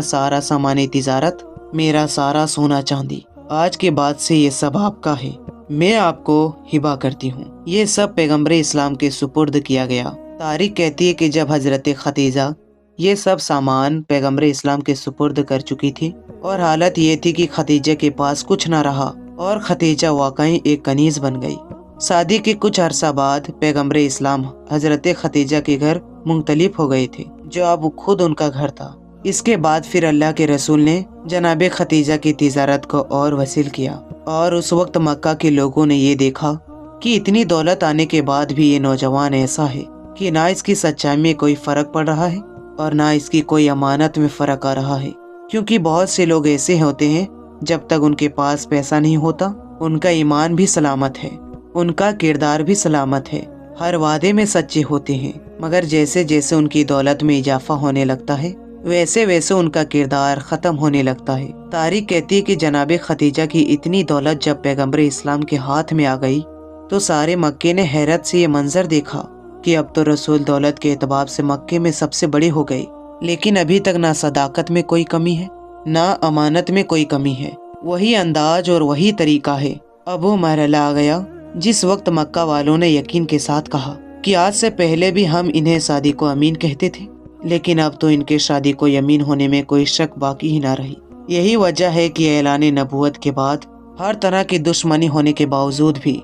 सारा सामान तिजारत, मेरा सारा सोना चांदी, आज के बाद से ये सब आपका है, मैं आपको हिबा करती हूँ। ये सब पैगम्बर इस्लाम के सुपुर्द किया गया। तारीख कहती है कि जब हजरत खदीजा ये सब सामान पैगम्बर इस्लाम के सुपुर्द कर चुकी थी और हालत ये थी कि खदीजा के पास कुछ न रहा और खदीजा वाकई एक कनीज बन गई। शादी के कुछ अरसा बाद पैगम्बर इस्लाम हजरत खदीजा के घर मुख्तलिफ हो गए थे, जो अब खुद उनका घर था। इसके बाद फिर अल्लाह के रसूल ने जनाब खदीजा की तिजारत को और वसील किया, और उस वक्त मक्का के लोगों ने ये देखा कि इतनी दौलत आने के बाद भी ये नौजवान ऐसा है कि ना इसकी सच्चाई में कोई फर्क पड़ रहा है और ना इसकी कोई अमानत में फर्क आ रहा है। क्योंकि बहुत से लोग ऐसे होते हैं, जब तक उनके पास पैसा नहीं होता उनका ईमान भी सलामत है, उनका किरदार भी सलामत है, हर वादे में सच्चे होते हैं, मगर जैसे जैसे उनकी दौलत में इजाफा होने लगता है वैसे वैसे उनका किरदार ख़त्म होने लगता है। तारीख कहती है कि जनाब खदीजा की इतनी दौलत जब पैगम्बर इस्लाम के हाथ में आ गई तो सारे मक्के ने हैरत से ये मंजर देखा कि अब तो रसूल दौलत के एतबार से मक्के में सबसे बड़े हो गए, लेकिन अभी तक ना सदाकत में कोई कमी है ना अमानत में कोई कमी है। वही अंदाज और वही तरीका है। अब वो मरहला आ गया जिस वक्त मक्का वालों ने यकीन के साथ कहा कि आज से पहले भी हम इन्हें शादी को अमीन कहते थे, लेकिन अब तो इनके शादी को यमीन होने में कोई शक बाकी ही ना रही। यही वजह है कि ऐलान नबूवत के बाद हर तरह की दुश्मनी होने के बावजूद भी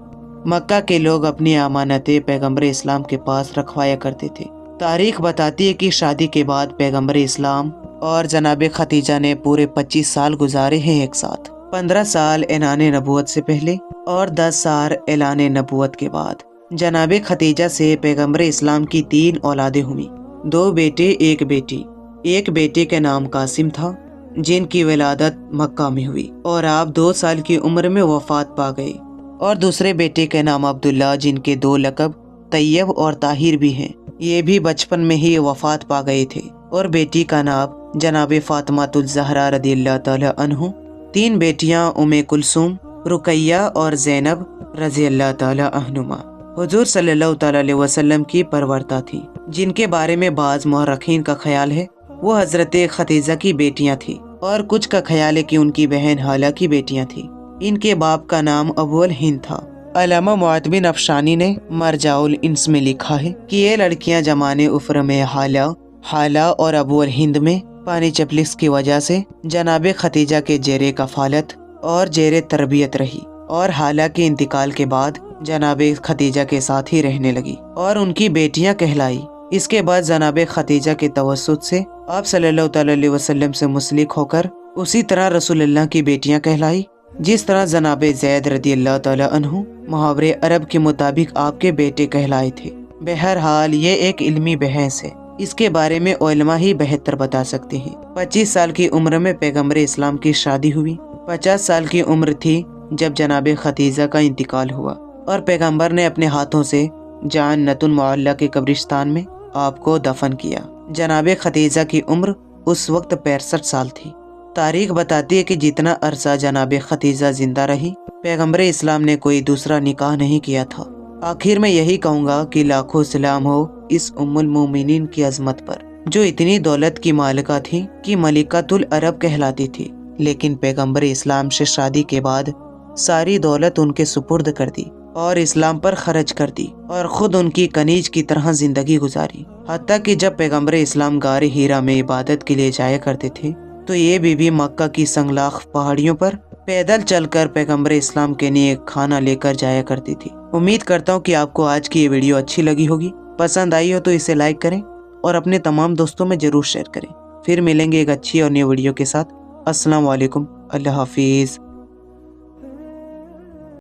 मक्का के लोग अपनी अमानतें पैगम्बर इस्लाम के पास रखवाया करते थे। तारीख बताती है कि शादी के बाद पैगम्बर इस्लाम और जनाब खदीजा ने पूरे 25 साल गुजारे हैं एक साथ। 15 साल ऐलान नबूवत से पहले और 10 साल ऐलान नबूवत के बाद। जनाब खदीजा से पैगम्बर इस्लाम की 3 औलादें हुई, 2 बेटे 1 बेटी। एक बेटे का नाम कासिम था जिनकी विलादत मक्का में हुई और आप 2 साल की उम्र में वफात पा गए, और दूसरे बेटे का नाम अब्दुल्ला जिनके 2 लक़ब तैयब और ताहिर भी हैं, ये भी बचपन में ही वफात पा गए थे, और बेटी का नाम जनाब फातिमातुल ज़हरा रज़ियल्लाहु ताला अन्हु। 3 बेटियां उम्मे कुलसूम, रुकैया और ज़ैनब रज़ियल्लाहु ताला अन्हुमा हुजूर सल्लल्लाहु ताला अलैहि वसल्लम की परवरता थी, जिनके बारे में बाज़ मुअर्रिखीन का ख्याल है वो हजरत खदीजा की बेटियां थी, और कुछ का ख्याल है कि उनकी बहन हाला की बेटियां थी। इनके बाप का नाम अबुल हिंद था। अल्लामा मुअत्त बिन अफशानी ने मरजाउल इंस में लिखा है कि ये लड़कियां जमाने उफ्र में हाला और अबुल हिंद में पानी चपलिस की वजह से जनाब खदीजा के जेरे कफालत और जेरे तरबियत रही, और हाला के इंतकाल के बाद जनाब खदीजा के साथ ही रहने लगी और उनकी बेटियां कहलाई। इसके बाद जनाब खदीजा के तवस्सुत से आप सल्लल्लाहु अलैहि वसल्लम से मुस्लिक होकर उसी तरह रसूलुल्लाह की बेटियां कहलाई, जिस तरह जनाब ज़ैद रज़ियल्लाहु ताला अन्हु मुहावरे अरब के मुताबिक आपके बेटे कहलाए थे। बहरहाल ये एक इल्मी बहस है, इसके बारे में उलमा ही बेहतर बता सकते हैं। 25 साल की उम्र में पैगम्बर इस्लाम की शादी हुई। 50 साल की उम्र थी जब जनाब खदीजा का इंतकाल हुआ, और पैगम्बर ने अपने हाथों से जन्नतुल मुअल्ला के कब्रिस्तान में आपको दफन किया। जनाब खदीजा की उम्र उस वक्त 65 साल थी। तारीख बताती है कि जितना अरसा जनाब खदीजा जिंदा रही, पैगम्बर इस्लाम ने कोई दूसरा निकाह नहीं किया था। आखिर में यही कहूँगा कि लाखों सलाम हो इस उम्मुल मोमिनीन की अजमत पर, जो इतनी दौलत की मालिका थी कि मलिकातुल अरब कहलाती थी, लेकिन पैगम्बर इस्लाम से शादी के बाद सारी दौलत उनके सुपुर्द कर दी और इस्लाम पर खर्च कर दी, और खुद उनकी कनीज की तरह जिंदगी गुजारी। हत्ता कि जब पैगम्बर इस्लाम गारे हीरा में इबादत के लिए जाया करते थे तो ये बीबी मक्का की संगलाख पहाड़ियों पर पैदल चलकर पैगम्बर इस्लाम के लिए खाना लेकर जाया करती थी। उम्मीद करता हूँ कि आपको आज की ये वीडियो अच्छी लगी होगी। पसंद आई हो तो इसे लाइक करें और अपने तमाम दोस्तों में जरूर शेयर करें। फिर मिलेंगे एक अच्छी और नई वीडियो के साथ। अस्सलाम वालेकुम, अल्लाह हाफिज़।